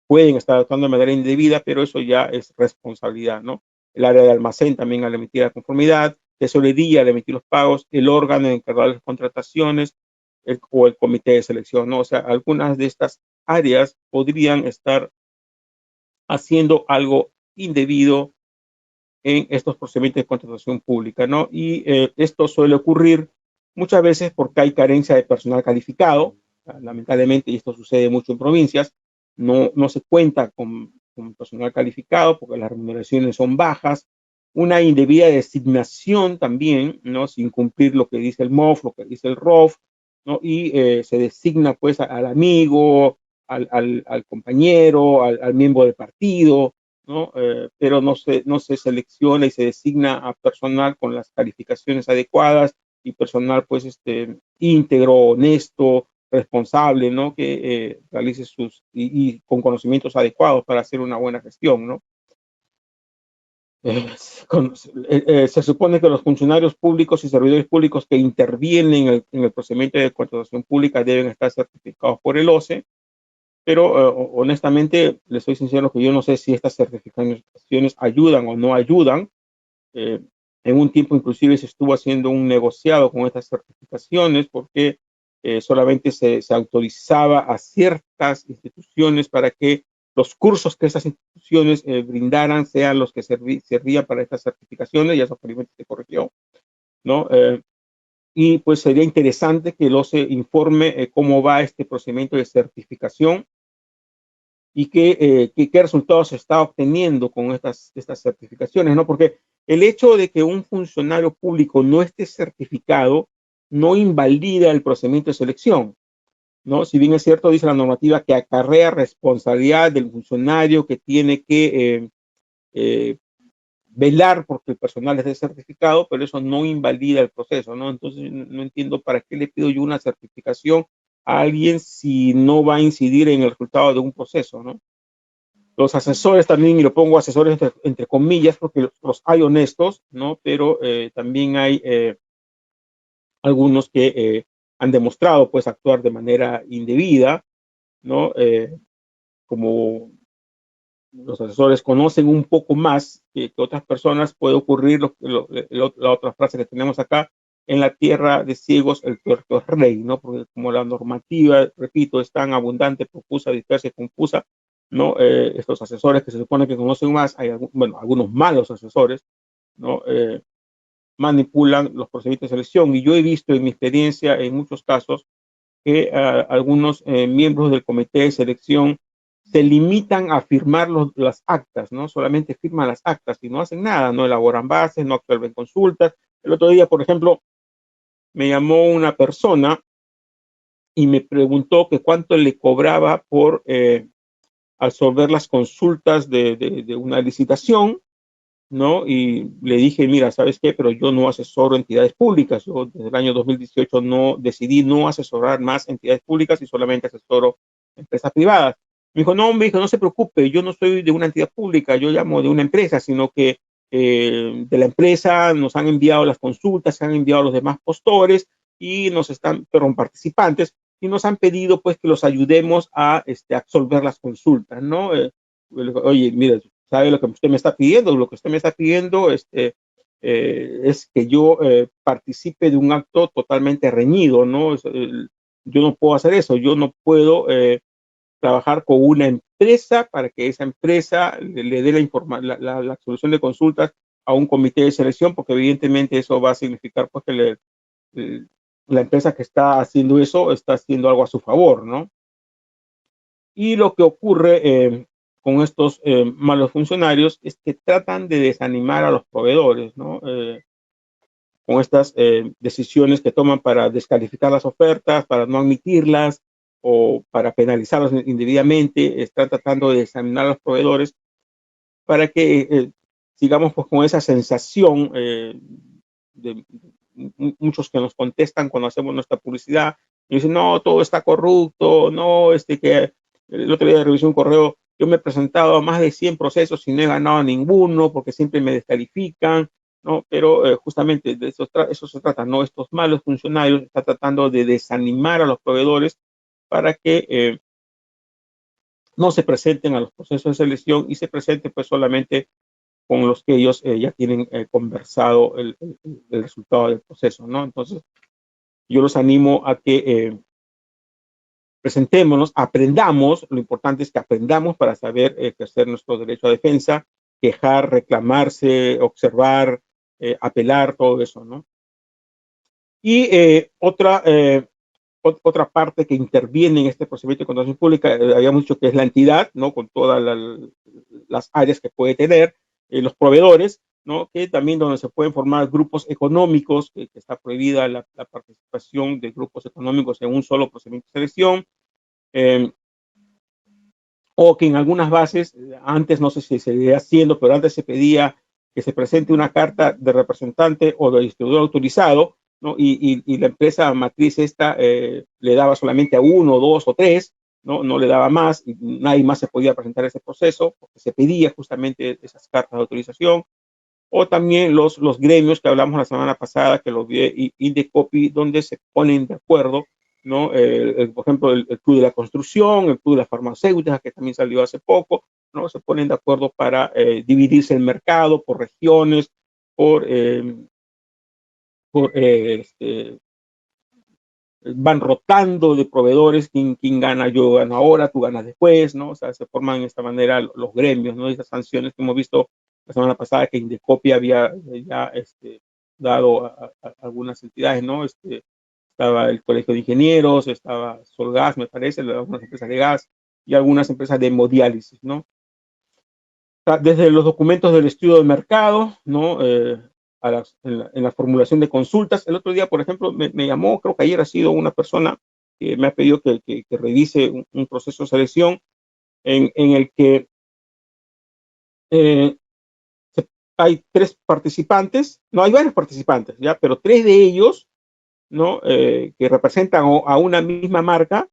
pueden estar actuando de manera indebida, pero eso ya es responsabilidad, ¿no? El área de almacén también al emitir la conformidad, tesorería al emitir los pagos, el órgano encargado de las contrataciones, o el comité de selección, ¿no? O sea, algunas de estas áreas podrían estar haciendo algo indebido en estos procedimientos de contratación pública, ¿no? Y esto suele ocurrir muchas veces porque hay carencia de personal calificado, lamentablemente, y esto sucede mucho en provincias. No se cuenta con personal calificado porque las remuneraciones son bajas, una indebida designación también, ¿no? Sin cumplir lo que dice el MOF, lo que dice el ROF, ¿no? Y se designa pues al amigo, al compañero, al miembro del partido, ¿no? Pero no se selecciona y se designa a personal con las calificaciones adecuadas, y personal pues íntegro, honesto, responsable, ¿no? Que realice y con conocimientos adecuados para hacer una buena gestión, ¿no? Eh, Se supone que los funcionarios públicos y servidores públicos que intervienen en el procedimiento de contratación pública deben estar certificados por el OCE, pero honestamente, les soy sincero que yo no sé si estas certificaciones ayudan o no ayudan. Eh, en un tiempo inclusive se estuvo haciendo un negociado con estas certificaciones, porque solamente se autorizaba a ciertas instituciones para que los cursos que esas instituciones brindaran sean los que servían para estas certificaciones, y eso felizmente se corrigió, ¿no? Y pues sería interesante que el OCE informe cómo va este procedimiento de certificación, y qué resultados se está obteniendo con estas certificaciones, ¿no? Porque el hecho de que un funcionario público no esté certificado no invalida el procedimiento de selección, ¿no? Si bien es cierto, dice la normativa que acarrea responsabilidad del funcionario, que tiene que velar porque el personal esté certificado, pero eso no invalida el proceso, ¿no? Entonces, no entiendo para qué le pido yo una certificación a alguien si no va a incidir en el resultado de un proceso, ¿no? Los asesores también, y lo pongo asesores entre comillas, porque los hay honestos, ¿no? Pero también hay algunos que han demostrado, pues, actuar de manera indebida, ¿no? Como los asesores conocen un poco más que otras personas, puede ocurrir la otra frase que tenemos acá: en la tierra de ciegos el tuerto es rey, ¿no? Porque como la normativa, repito, es tan abundante, profusa, dispersa y confusa, ¿no? Estos asesores que se supone que conocen más, hay bueno, algunos malos asesores, ¿no? Manipulan los procedimientos de selección, y yo he visto en mi experiencia en muchos casos que algunos miembros del comité de selección se limitan a firmar las actas, ¿no? Solamente firman las actas y no hacen nada, no elaboran bases, no absuelven consultas. El otro día, por ejemplo, me llamó una persona y me preguntó que cuánto le cobraba por absorber las consultas de una licitación, ¿no? Y le dije, mira, ¿sabes qué? Pero yo no asesoro entidades públicas. Yo desde el año 2018 decidí no asesorar más entidades públicas y solamente asesoro empresas privadas. Me dijo, no, no se preocupe, yo no soy de una entidad pública, yo llamo de una empresa, sino que de la empresa nos han enviado las consultas, se han enviado los demás postores y nos están, perdón, participantes, y nos han pedido pues que los ayudemos a absolver las consultas, ¿no? Oye, mire, ¿sabe lo que usted me está pidiendo? Lo que usted me está pidiendo es que yo participe de un acto totalmente reñido, ¿no? Yo no puedo hacer eso, yo no puedo trabajar con una empresa para que esa empresa le dé la solución de consultas a un comité de selección, porque evidentemente eso va a significar pues, que la empresa que está haciendo eso está haciendo algo a su favor, ¿no? Y lo que ocurre con estos malos funcionarios es que tratan de desanimar a los proveedores, ¿no? Con estas decisiones que toman para descalificar las ofertas, para no admitirlas o para penalizarlos indebidamente. Están tratando de desanimar a los proveedores para que sigamos pues, con esa sensación de muchos que nos contestan cuando hacemos nuestra publicidad y dicen, no, todo está corrupto, no, que el otro día revisé un correo, yo me he presentado a más de 100 procesos y no he ganado ninguno porque siempre me descalifican, ¿no? Pero justamente de eso se trata, ¿no? Estos malos funcionarios están tratando de desanimar a los proveedores para que no se presenten a los procesos de selección y se presenten pues solamente con los que ellos ya tienen conversado el resultado del proceso, ¿no? Entonces, yo los animo a que presentémonos, aprendamos, lo importante es que aprendamos para saber ejercer nuestro derecho a defensa, quejar, reclamarse, observar, apelar, todo eso, ¿no? Y otra parte que interviene en este procedimiento de contratación pública, habíamos dicho que es la entidad, ¿no? Con todas las áreas que puede tener, los proveedores, ¿no? Que también donde se pueden formar grupos económicos, que está prohibida la participación de grupos económicos en un solo procedimiento de selección, eh, o que en algunas bases, antes no sé si se seguía haciendo, pero antes se pedía que se presente una carta de representante o de distribuidor autorizado, ¿no? Y la empresa matriz esta le daba solamente a uno, dos o tres, ¿no? No le daba más, y nadie más se podía presentar ese proceso, porque se pedía justamente esas cartas de autorización. O también los gremios que hablamos la semana pasada, que los vi Indecopy, donde se ponen de acuerdo, ¿no? Por ejemplo, el Club de la Construcción, el Club de las Farmacéuticas, que también salió hace poco, ¿no? Se ponen de acuerdo para dividirse el mercado por regiones, por, por van rotando de proveedores, quién gana, yo gano ahora, tú ganas después, ¿no? O sea, se forman de esta manera los gremios, ¿no? Esas sanciones que hemos visto la semana pasada que Indecopy había ya dado a algunas entidades, ¿no? Estaba el Colegio de Ingenieros, estaba Solgas, me parece, algunas empresas de gas y algunas empresas de hemodiálisis, ¿no? Desde los documentos del estudio de mercado, ¿no? En la formulación de consultas. El otro día, por ejemplo, me llamó, creo que ayer ha sido una persona que me ha pedido que revise un proceso de selección en el que eh, hay 3 participantes, no, hay varios participantes, ¿ya? Pero 3 de ellos, ¿no? Que representan a una misma marca,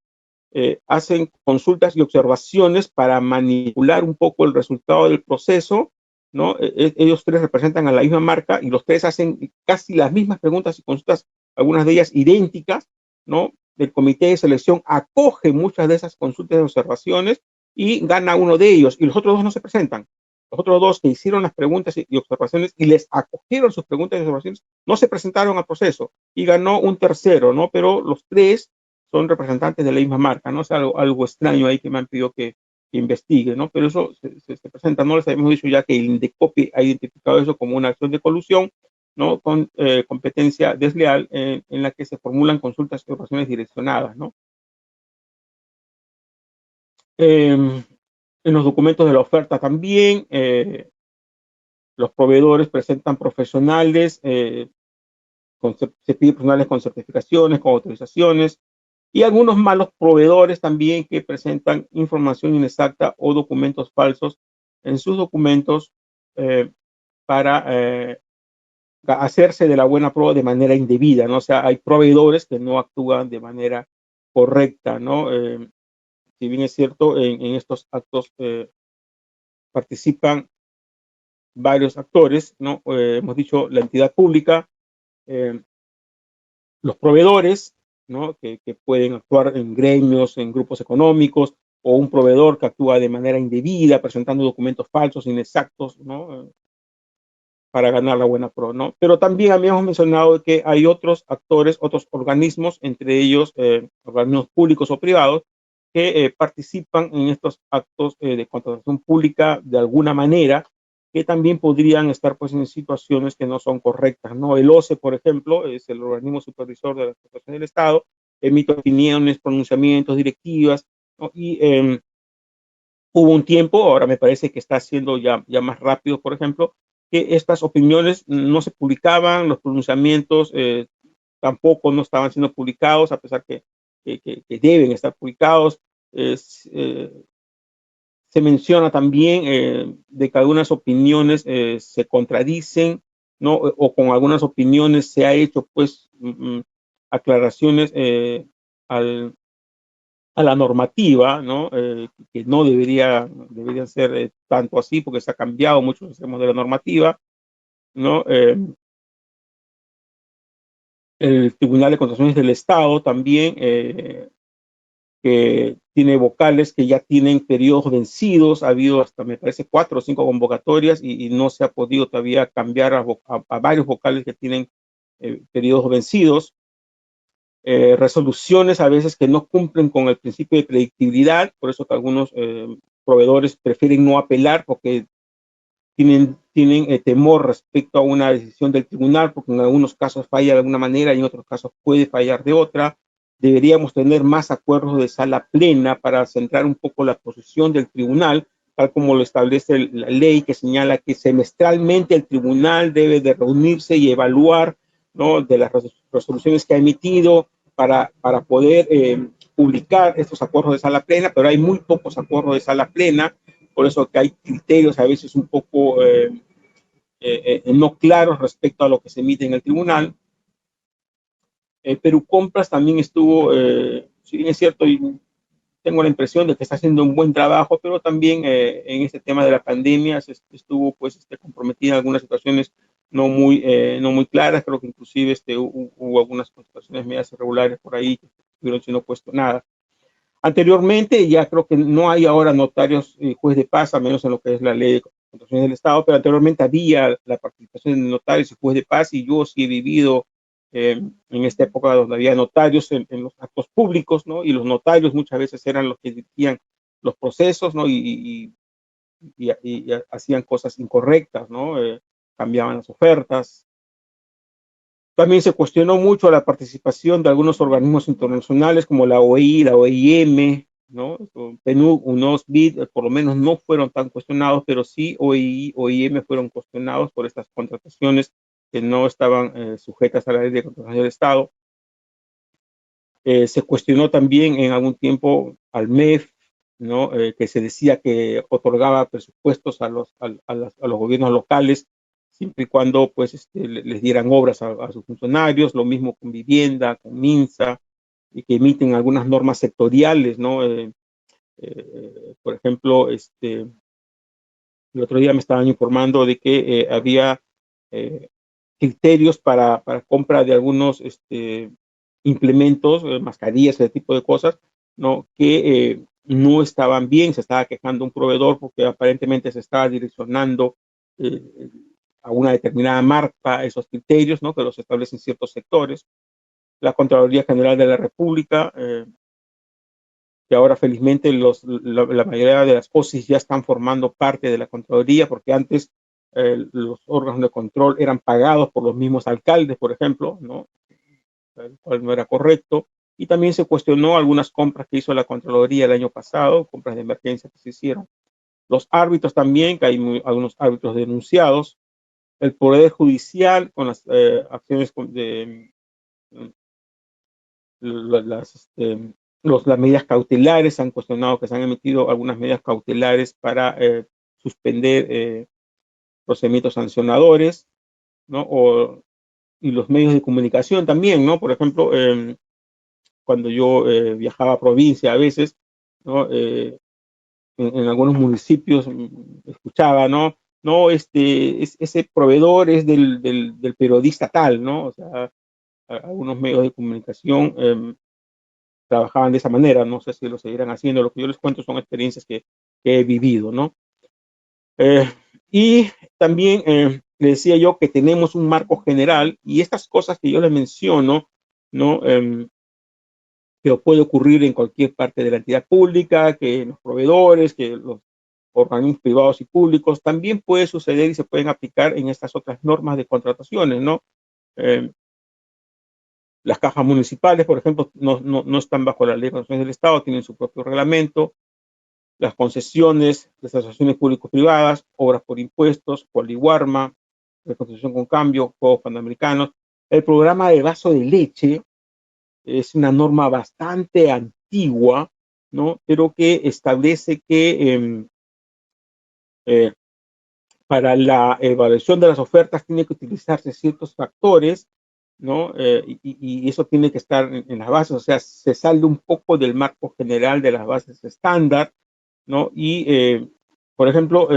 hacen consultas y observaciones para manipular un poco el resultado del proceso, ¿no? Ellos 3 representan a la misma marca y los 3 hacen casi las mismas preguntas y consultas, algunas de ellas idénticas, ¿no? El comité de selección acoge muchas de esas consultas y observaciones y gana uno de ellos, y los otros 2 no se presentan. Los otros 2 que hicieron las preguntas y observaciones y les acogieron sus preguntas y observaciones no se presentaron al proceso y ganó un tercero, ¿no? Pero los 3 son representantes de la misma marca, ¿no? Es algo extraño ahí que me han pedido que investigue, ¿no? Pero eso se presenta, ¿no? Les habíamos dicho ya que el INDECOPI ha identificado eso como una acción de colusión, ¿no? Con competencia desleal en la que se formulan consultas y operaciones direccionadas, ¿no? En los documentos de la oferta también, los proveedores presentan profesionales, se pide profesionales con certificaciones, con autorizaciones, y algunos malos proveedores también que presentan información inexacta o documentos falsos en sus documentos para hacerse de la buena prueba de manera indebida, ¿no? O sea, hay proveedores que no actúan de manera correcta, ¿no? Si bien es cierto, en estos actos participan varios actores, ¿no? Hemos dicho la entidad pública, eh, los proveedores, ¿no? Que pueden actuar en gremios, en grupos económicos, o un proveedor que actúa de manera indebida, presentando documentos falsos, inexactos, ¿no? Para ganar la buena pro, ¿no? Pero también habíamos mencionado que hay otros actores, otros organismos, entre ellos organismos públicos o privados, que participan en estos actos de contratación pública de alguna manera, que también podrían estar pues en situaciones que no son correctas, ¿no? El OCE, por ejemplo, es el organismo supervisor de las contrataciones del Estado, emite opiniones, pronunciamientos, directivas, ¿no? Y hubo un tiempo, ahora me parece que está siendo ya más rápido, por ejemplo, que estas opiniones no se publicaban, los pronunciamientos tampoco no estaban siendo publicados, a pesar que deben estar publicados. Es, se menciona también de que algunas opiniones se contradicen, ¿no? O con algunas opiniones se ha hecho, pues, aclaraciones al, a la normativa, ¿no? Que no debería ser tanto así, porque se ha cambiado muchos extremos de la normativa, ¿no? El Tribunal de Contrataciones del Estado también, que tiene vocales que ya tienen periodos vencidos, ha habido hasta, me parece, 4 o 5 convocatorias y no se ha podido todavía cambiar a varios vocales que tienen periodos vencidos. Resoluciones a veces que no cumplen con el principio de predictibilidad, por eso que algunos proveedores prefieren no apelar porque tienen temor respecto a una decisión del tribunal, porque en algunos casos falla de alguna manera y en otros casos puede fallar de otra. Deberíamos tener más acuerdos de sala plena para centrar un poco la posición del tribunal, tal como lo establece la ley, que señala que semestralmente el tribunal debe de reunirse y evaluar, ¿no? De las resoluciones que ha emitido para poder publicar estos acuerdos de sala plena, pero hay muy pocos acuerdos de sala plena, por eso que hay criterios a veces un poco no claros respecto a lo que se emite en el tribunal. Perú Compras también estuvo, si bien es cierto, y tengo la impresión de que está haciendo un buen trabajo, pero también en este tema de la pandemia estuvo pues comprometida en algunas situaciones no muy claras, creo que inclusive hubo algunas situaciones medias irregulares por ahí que estuvieron siendo puesto nada. Anteriormente, ya creo que no hay ahora notarios juez de paz, a menos en lo que es la ley de contrataciones del Estado, pero anteriormente había la participación de notarios y juez de paz, y yo sí he vivido en esta época donde había notarios en los actos públicos, ¿no? Y los notarios muchas veces eran los que dirigían los procesos, ¿no? Y hacían cosas incorrectas, ¿no? Cambiaban las ofertas. También se cuestionó mucho la participación de algunos organismos internacionales como la OEI, la OIM, ¿no? PNUD, UNOS, BID, por lo menos no fueron tan cuestionados, pero sí OEI, OIM fueron cuestionados por estas contrataciones que no estaban sujetas a la ley de contratación del Estado. Se cuestionó también en algún tiempo al MEF, ¿no? Que se decía que otorgaba presupuestos a los gobiernos locales siempre y cuando pues les dieran obras a sus funcionarios, lo mismo con vivienda, con MINSA, y que emiten algunas normas sectoriales, ¿no? Por ejemplo, el otro día me estaban informando de que había eh, criterios para compra de algunos implementos, mascarillas, ese tipo de cosas, ¿no? Que no estaban bien, se estaba quejando un proveedor porque aparentemente se estaba direccionando eh, a una determinada marca esos criterios, ¿no? Que los establecen ciertos sectores. La Contraloría General de la República, que ahora felizmente la mayoría de las OSIs ya están formando parte de la Contraloría, porque antes los órganos de control eran pagados por los mismos alcaldes, por ejemplo, ¿no? El cual no era correcto. Y también se cuestionó algunas compras que hizo la Contraloría el año pasado, compras de emergencia que se hicieron. Los árbitros también, que hay algunos árbitros denunciados. El Poder Judicial con las acciones de las, las medidas cautelares, se han cuestionado que se han emitido algunas medidas cautelares para suspender procedimientos sancionadores, ¿no? Y los medios de comunicación también, ¿no? Por ejemplo, cuando yo viajaba a provincia a veces, ¿no? En algunos municipios escuchaba, ¿no? No, ese proveedor es del periodista tal, ¿no? O sea, algunos medios de comunicación trabajaban de esa manera, no sé si lo seguirán haciendo, lo que yo les cuento son experiencias que he vivido, ¿no? Eh, y también le decía yo que tenemos un marco general y estas cosas que yo les menciono, ¿no? Que puede ocurrir en cualquier parte de la entidad pública, que los proveedores, que los organismos privados y públicos, también puede suceder y se pueden aplicar en estas otras normas de contrataciones, ¿no? Eh, las cajas municipales, por ejemplo, no están bajo la ley de contrataciones del Estado, tienen su propio reglamento. Las concesiones, las asociaciones público-privadas, obras por impuestos, Poliwarma, reconstrucción con cambio, Juegos Panamericanos. El programa de vaso de leche es una norma bastante antigua, ¿no? Pero que establece que eh, para la evaluación de las ofertas tiene que utilizarse ciertos factores, ¿no? Y eso tiene que estar en las bases, o sea, se sale un poco del marco general de las bases estándar, ¿no? Y, por ejemplo,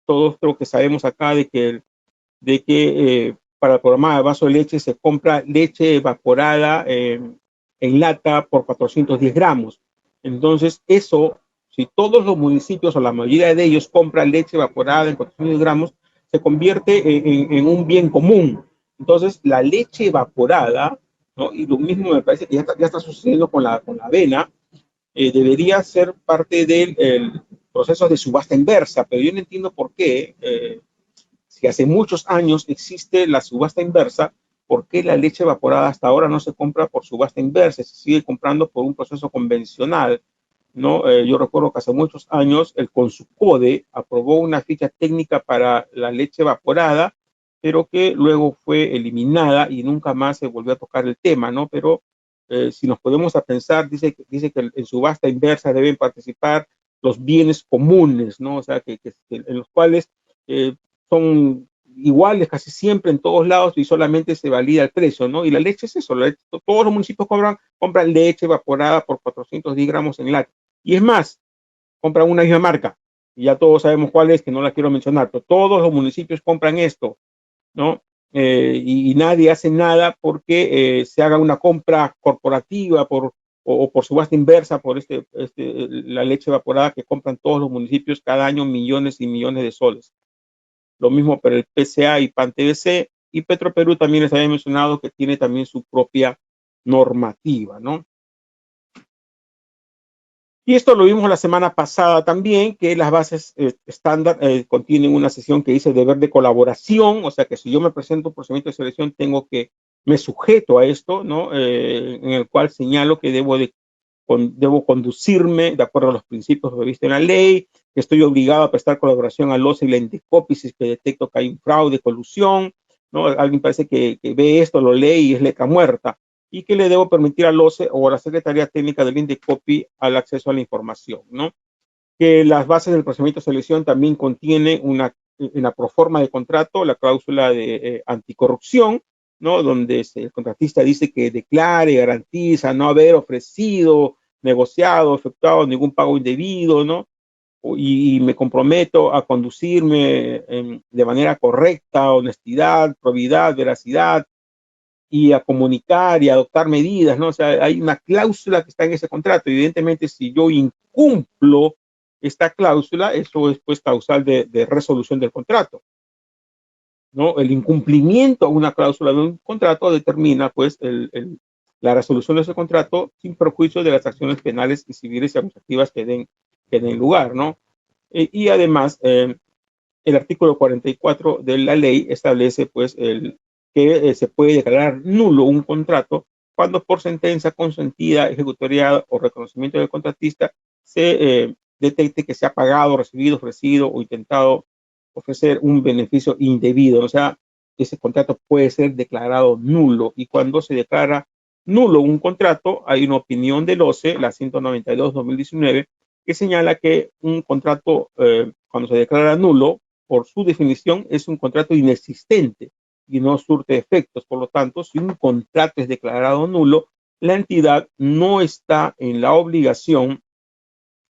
todos creo que sabemos acá de que para el programa de vaso de leche se compra leche evaporada en lata por 410 gramos. Entonces, eso, si todos los municipios o la mayoría de ellos compran leche evaporada en 410 gramos, se convierte en un bien común. Entonces, la leche evaporada, ¿no? Y lo mismo me parece que ya está sucediendo con la avena, debería ser parte del proceso de subasta inversa, pero yo no entiendo por qué, si hace muchos años existe la subasta inversa, ¿por qué la leche evaporada hasta ahora no se compra por subasta inversa? Se sigue comprando por un proceso convencional, ¿no? Yo recuerdo que hace muchos años el Consucode aprobó una ficha técnica para la leche evaporada, pero que luego fue eliminada y nunca más se volvió a tocar el tema, ¿no? Pero si nos podemos a pensar, dice que en subasta inversa deben participar los bienes comunes, ¿no? O sea, en los cuales son iguales casi siempre en todos lados y solamente se valida el precio, ¿no? Y la leche es eso, todos los municipios compran leche evaporada por 410 gramos en lata. Y es más, compran una misma marca, y ya todos sabemos cuál es, que no la quiero mencionar, pero todos los municipios compran esto, ¿no? Y nadie hace nada porque se haga una compra corporativa o por subasta inversa por la leche evaporada que compran todos los municipios cada año millones y millones de soles. Lo mismo para el PCA y PAN-TBC, y Petroperú también les había mencionado que tiene también su propia normativa, ¿no? Y esto lo vimos la semana pasada también, que las bases estándar contienen una sesión que dice deber de colaboración, o sea que si yo me presento un procedimiento de selección, me sujeto a esto, ¿no? En el cual señalo que debo conducirme de acuerdo a los principios previstos en la ley, que estoy obligado a prestar colaboración al OCE y la Indecopi si es que detecto que hay un fraude, colusión, ¿no? Alguien parece que ve esto, lo lee y es letra muerta, y que le debo permitir al OCE o a la Secretaría Técnica del Indecopi al acceso a la información, ¿no? Que las bases del procedimiento de selección también contienen en la proforma de contrato la cláusula de anticorrupción, ¿no? Donde el contratista dice que declare, garantiza no haber ofrecido, negociado, efectuado ningún pago indebido, ¿no? Y me comprometo a conducirme de manera correcta, honestidad, probidad, veracidad, y a comunicar y a adoptar medidas, ¿no? O sea, hay una cláusula que está en ese contrato. Evidentemente, si yo incumplo esta cláusula, eso es pues causal de resolución del contrato, ¿no? El incumplimiento a una cláusula de un contrato determina pues la resolución de ese contrato sin perjuicio de las acciones penales y civiles y administrativas que den lugar, ¿no? Y además, el artículo 44 de la ley establece pues que se puede declarar nulo un contrato cuando por sentencia consentida, ejecutoriada o reconocimiento del contratista se detecte que se ha pagado, recibido, ofrecido o intentado ofrecer un beneficio indebido. O sea, ese contrato puede ser declarado nulo, y cuando se declara nulo un contrato, hay una opinión del OCE, la 192/2019, que señala que un contrato, cuando se declara nulo, por su definición, es un contrato inexistente y no surte efectos. Por lo tanto, si un contrato es declarado nulo, la entidad no está en la obligación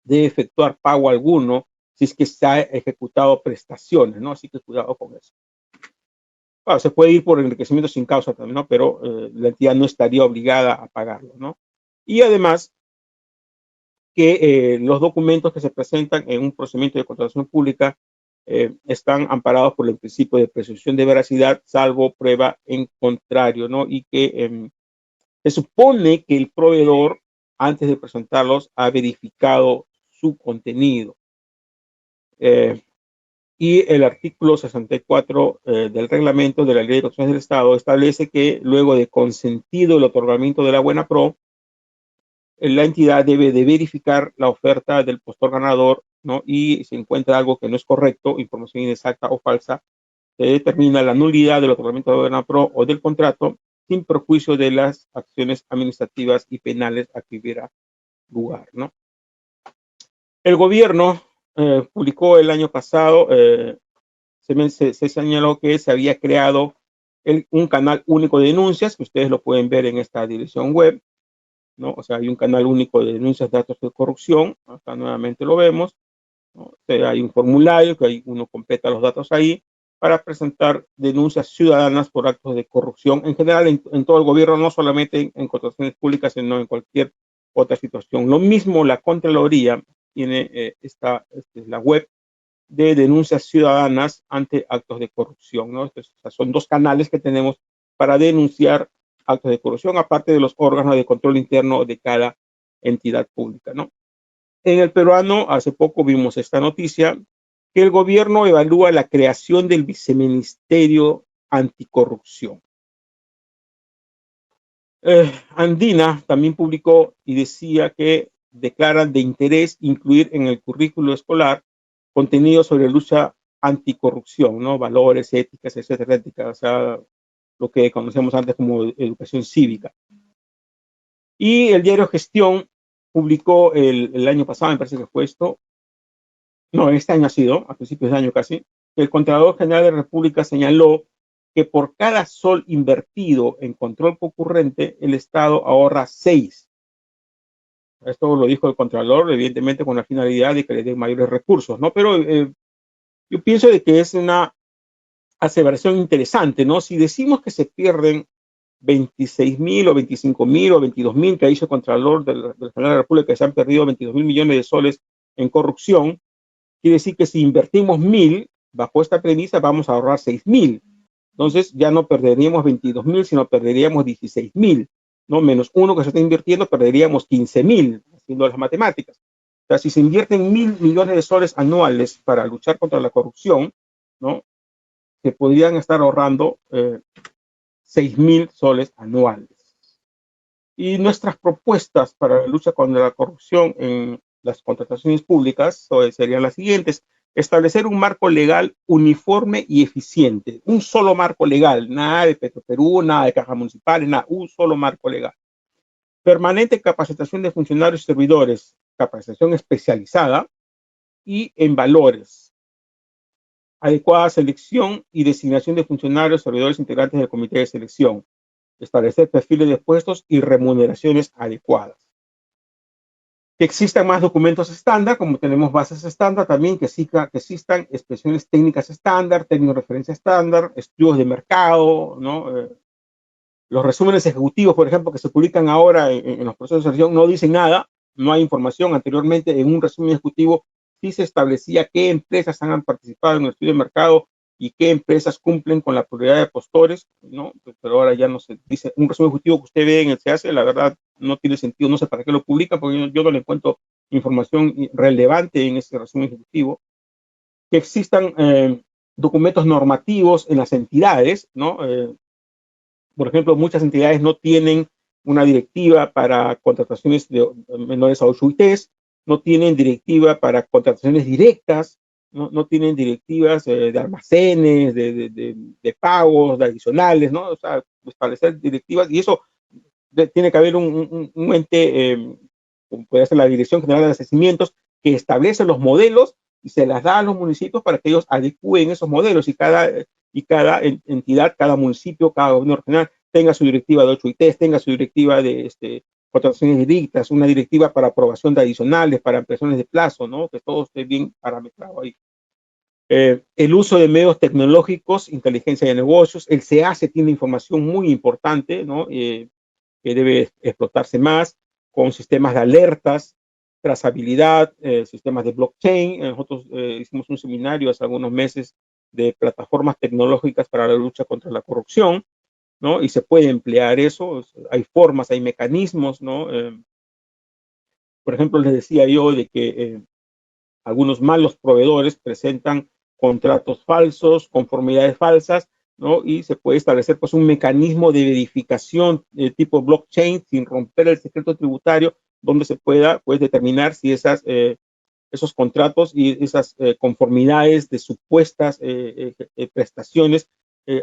de efectuar pago alguno si es que se ha ejecutado prestaciones, ¿no? Así que cuidado con eso. Claro, se puede ir por enriquecimiento sin causa también, ¿no? Pero la entidad no estaría obligada a pagarlo, ¿no? Y además, que los documentos que se presentan en un procedimiento de contratación pública están amparados por el principio de presunción de veracidad, salvo prueba en contrario, ¿no? Y que se supone que el proveedor, antes de presentarlos, ha verificado su contenido. Y el artículo 64 del reglamento de la Ley de Contrataciones del Estado establece que luego de consentido el otorgamiento de la buena pro, la entidad debe de verificar la oferta del postor ganador, ¿no? Y si encuentra algo que no es correcto, información inexacta o falsa, se determina la nulidad del otorgamiento de la buena pro o del contrato sin perjuicio de las acciones administrativas y penales a que hubiera lugar, ¿no? El gobierno publicó el año pasado, se señaló que se había creado un canal único de denuncias, que ustedes lo pueden ver en esta dirección web, ¿no? O sea, hay un canal único de denuncias de actos de corrupción, acá nuevamente lo vemos, ¿no? O sea, hay un formulario que uno completa los datos ahí para presentar denuncias ciudadanas por actos de corrupción, en general en todo el gobierno, no solamente en contrataciones públicas, sino en cualquier otra situación. Lo mismo la Contraloría tiene la web de denuncias ciudadanas ante actos de corrupción, ¿no? Entonces, son dos canales que tenemos para denunciar actos de corrupción, aparte de los órganos de control interno de cada entidad pública, ¿no? En el peruano, hace poco vimos esta noticia, que el gobierno evalúa la creación del viceministerio anticorrupción. Andina también publicó y decía que declaran de interés incluir en el currículo escolar contenido sobre lucha anticorrupción, ¿no? Valores, éticas, etcétera, ética, o sea, lo que conocemos antes como educación cívica. Y el diario Gestión publicó el año pasado, me parece que fue esto, no, este año ha sido, a principios de año casi, que el Contralor General de la República señaló que por cada sol invertido en control concurrente, el Estado ahorra 6. Esto lo dijo el Contralor, evidentemente con la finalidad de que le den mayores recursos, ¿no? Pero yo pienso de que es una aseveración interesante, ¿no? Si decimos que se pierden 26.000 o 25.000 o 22.000, que ha dicho el Contralor del General de la República, que se han perdido 22.000 millones de soles en corrupción, quiere decir que si invertimos 1.000, bajo esta premisa vamos a ahorrar 6.000. Entonces ya no perderíamos 22.000, sino perderíamos 16.000, ¿no? Menos uno que se está invirtiendo, perderíamos 15.000, haciendo las matemáticas. O sea, si se invierten 1.000 millones de soles anuales para luchar contra la corrupción, ¿no? Se podrían estar ahorrando 6.000 soles anuales. Y nuestras propuestas para la lucha contra la corrupción en las contrataciones públicas serían las siguientes: establecer un marco legal uniforme y eficiente, un solo marco legal, nada de Petroperú, nada de cajas municipales, nada, un solo marco legal. Permanente capacitación de funcionarios y servidores, capacitación especializada y en valores. adecuada selección y designación de funcionarios, servidores integrantes del comité de selección, establecer perfiles de puestos y remuneraciones adecuadas. Que existan más documentos estándar, como tenemos bases estándar, también que existan expresiones técnicas estándar, términos de referencia estándar, estudios de mercado, ¿no? Los resúmenes ejecutivos, por ejemplo, que se publican ahora en los procesos de selección no dicen nada, no hay información. Anteriormente, en un resumen ejecutivo, sí se establecía qué empresas han participado en el estudio de mercado y qué empresas cumplen con la prioridad de postores, ¿no? Pero ahora ya no se dice. Un resumen ejecutivo que usted ve en el CAC, la verdad, no tiene sentido, no sé para qué lo publica, porque yo no le encuentro información relevante en ese resumen ejecutivo. Que existan documentos normativos en las entidades, ¿no? Por ejemplo, muchas entidades no tienen una directiva para contrataciones de menores a 8 UITs, no tienen directiva para contrataciones directas, no tienen directivas de almacenes, de pagos, de adicionales, ¿no? O sea, establecer directivas, y eso tiene que haber un ente, como puede ser la Dirección General de Abastecimientos, que establece los modelos y se las da a los municipios para que ellos adecúen esos modelos, y cada entidad, cada municipio, cada gobierno regional tenga su directiva de 8 ITs, tenga su directiva de contrataciones directas, una directiva para aprobación de adicionales, para ampliaciones de plazo, ¿no? Que todo esté bien parametrado ahí. El uso de medios tecnológicos, inteligencia de negocios, el CAC tiene información muy importante, ¿no? Que debe explotarse más, con sistemas de alertas, trazabilidad, sistemas de blockchain. Nosotros hicimos un seminario hace algunos meses de plataformas tecnológicas para la lucha contra la corrupción, ¿no? Y se puede emplear eso, hay formas, hay mecanismos, ¿no? Por ejemplo, les decía yo de que algunos malos proveedores presentan contratos falsos, conformidades falsas, ¿no? Y se puede establecer pues un mecanismo de verificación de tipo blockchain sin romper el secreto tributario, donde se pueda pues determinar si esos contratos y esas conformidades de supuestas prestaciones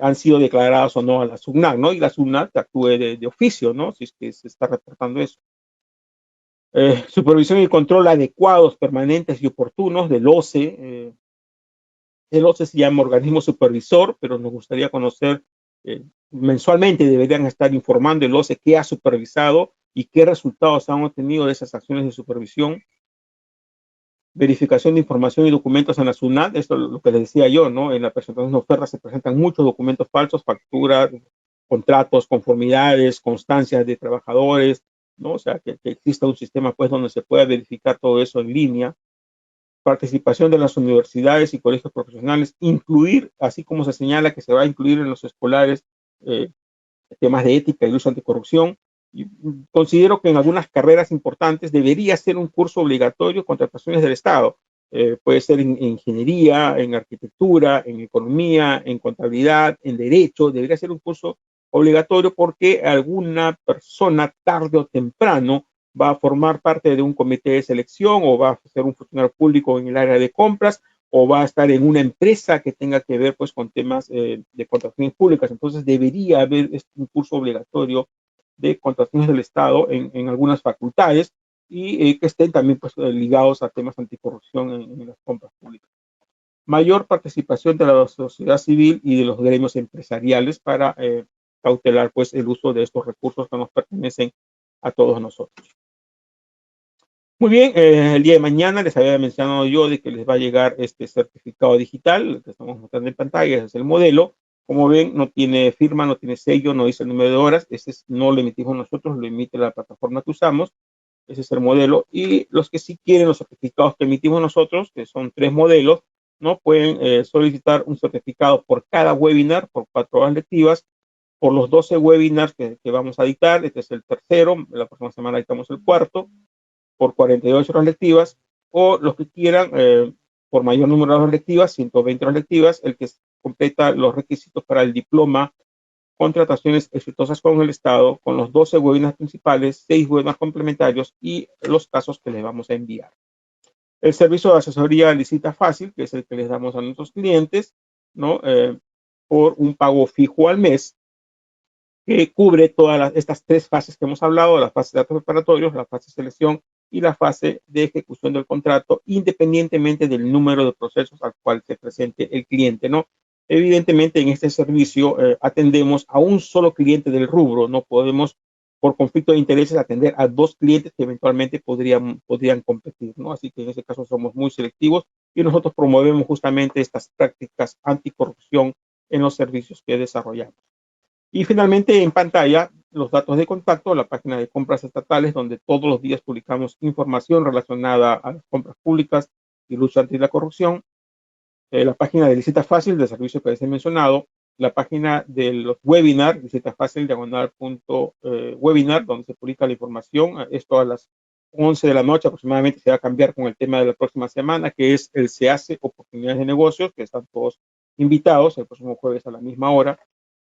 han sido declaradas o no a la SUNAT, ¿no? Y la SUNAT actúe de oficio, ¿no? Si es que se está reportando eso. Supervisión y control adecuados, permanentes y oportunos del OCE. El OCE se llama organismo supervisor, pero nos gustaría conocer, mensualmente deberían estar informando el OCE qué ha supervisado y qué resultados han obtenido de esas acciones de supervisión. Verificación de información y documentos en la SUNAT, esto es lo que les decía yo, ¿no? En la presentación de ofertas se presentan muchos documentos falsos, facturas, contratos, conformidades, constancias de trabajadores, ¿no? O sea, que exista un sistema pues donde se pueda verificar todo eso en línea. Participación de las universidades y colegios profesionales, incluir, así como se señala que se va a incluir en los escolares temas de ética y lucha anticorrupción. Y considero que en algunas carreras importantes debería ser un curso obligatorio contrataciones del Estado. Puede ser en ingeniería, en arquitectura, en economía, en contabilidad, en derecho. Debería ser un curso obligatorio porque alguna persona tarde o temprano va a formar parte de un comité de selección o va a ser un funcionario público en el área de compras o va a estar en una empresa que tenga que ver pues con temas de contrataciones públicas. Entonces debería haber un curso obligatorio de contrataciones del Estado en algunas facultades y que estén también pues, ligados a temas anticorrupción en las compras públicas. Mayor participación de la sociedad civil y de los gremios empresariales para cautelar pues el uso de estos recursos que nos pertenecen a todos nosotros. Muy bien, el día de mañana les había mencionado yo de que les va a llegar este certificado digital, que estamos mostrando en pantalla, ese es el modelo. Como ven, no tiene firma, no tiene sello, no dice el número de horas, no lo emitimos nosotros, lo emite la plataforma que usamos, ese es el modelo. Y los que sí quieren los certificados que emitimos nosotros, que son 3 modelos, ¿no? Pueden solicitar un certificado por cada webinar, por 4 horas lectivas, por los 12 webinars que vamos a dictar. Este es el tercero, la próxima semana dictamos el cuarto, por 48 horas lectivas, o los que quieran por mayor número de horas lectivas, 120 horas lectivas, el que completa los requisitos para el diploma Contrataciones Exitosas con el Estado, con los 12 webinars principales, 6 webinars complementarios y los casos que les vamos a enviar. El servicio de asesoría licita fácil, que es el que les damos a nuestros clientes, ¿no? Por un pago fijo al mes, que cubre todas estas 3 fases que hemos hablado, la fase de datos preparatorios, la fase de selección y la fase de ejecución del contrato, independientemente del número de procesos al cual se presente el cliente, ¿no? Evidentemente, en este servicio atendemos a un solo cliente del rubro, no podemos, por conflicto de intereses, atender a dos clientes que eventualmente podrían competir, ¿no? Así que en ese caso somos muy selectivos y nosotros promovemos justamente estas prácticas anticorrupción en los servicios que desarrollamos. Y finalmente, en pantalla, los datos de contacto, la página de compras estatales, donde todos los días publicamos información relacionada a las compras públicas y lucha anti la corrupción, la página de Licita Fácil, del servicio que les he mencionado, la página de los webinars, Licita Fácil, webinar, donde se publica la información. Esto a las 11 de la noche aproximadamente se va a cambiar con el tema de la próxima semana, que es el SEACE Oportunidades de Negocios, que están todos invitados el próximo jueves a la misma hora.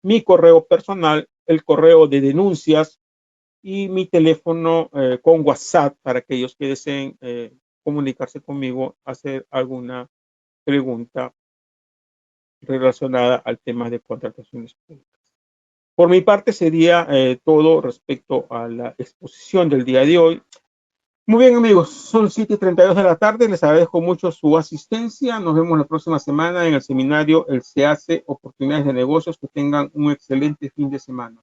Mi correo personal, el correo de denuncias y mi teléfono con WhatsApp para aquellos que deseen comunicarse conmigo, hacer alguna pregunta relacionada al tema de contrataciones públicas. Por mi parte sería todo respecto a la exposición del día de hoy. Muy bien, amigos, son 7:32 de la tarde. Les agradezco mucho su asistencia. Nos vemos la próxima semana en el seminario El SEACE Oportunidades de Negocios. Que tengan un excelente fin de semana.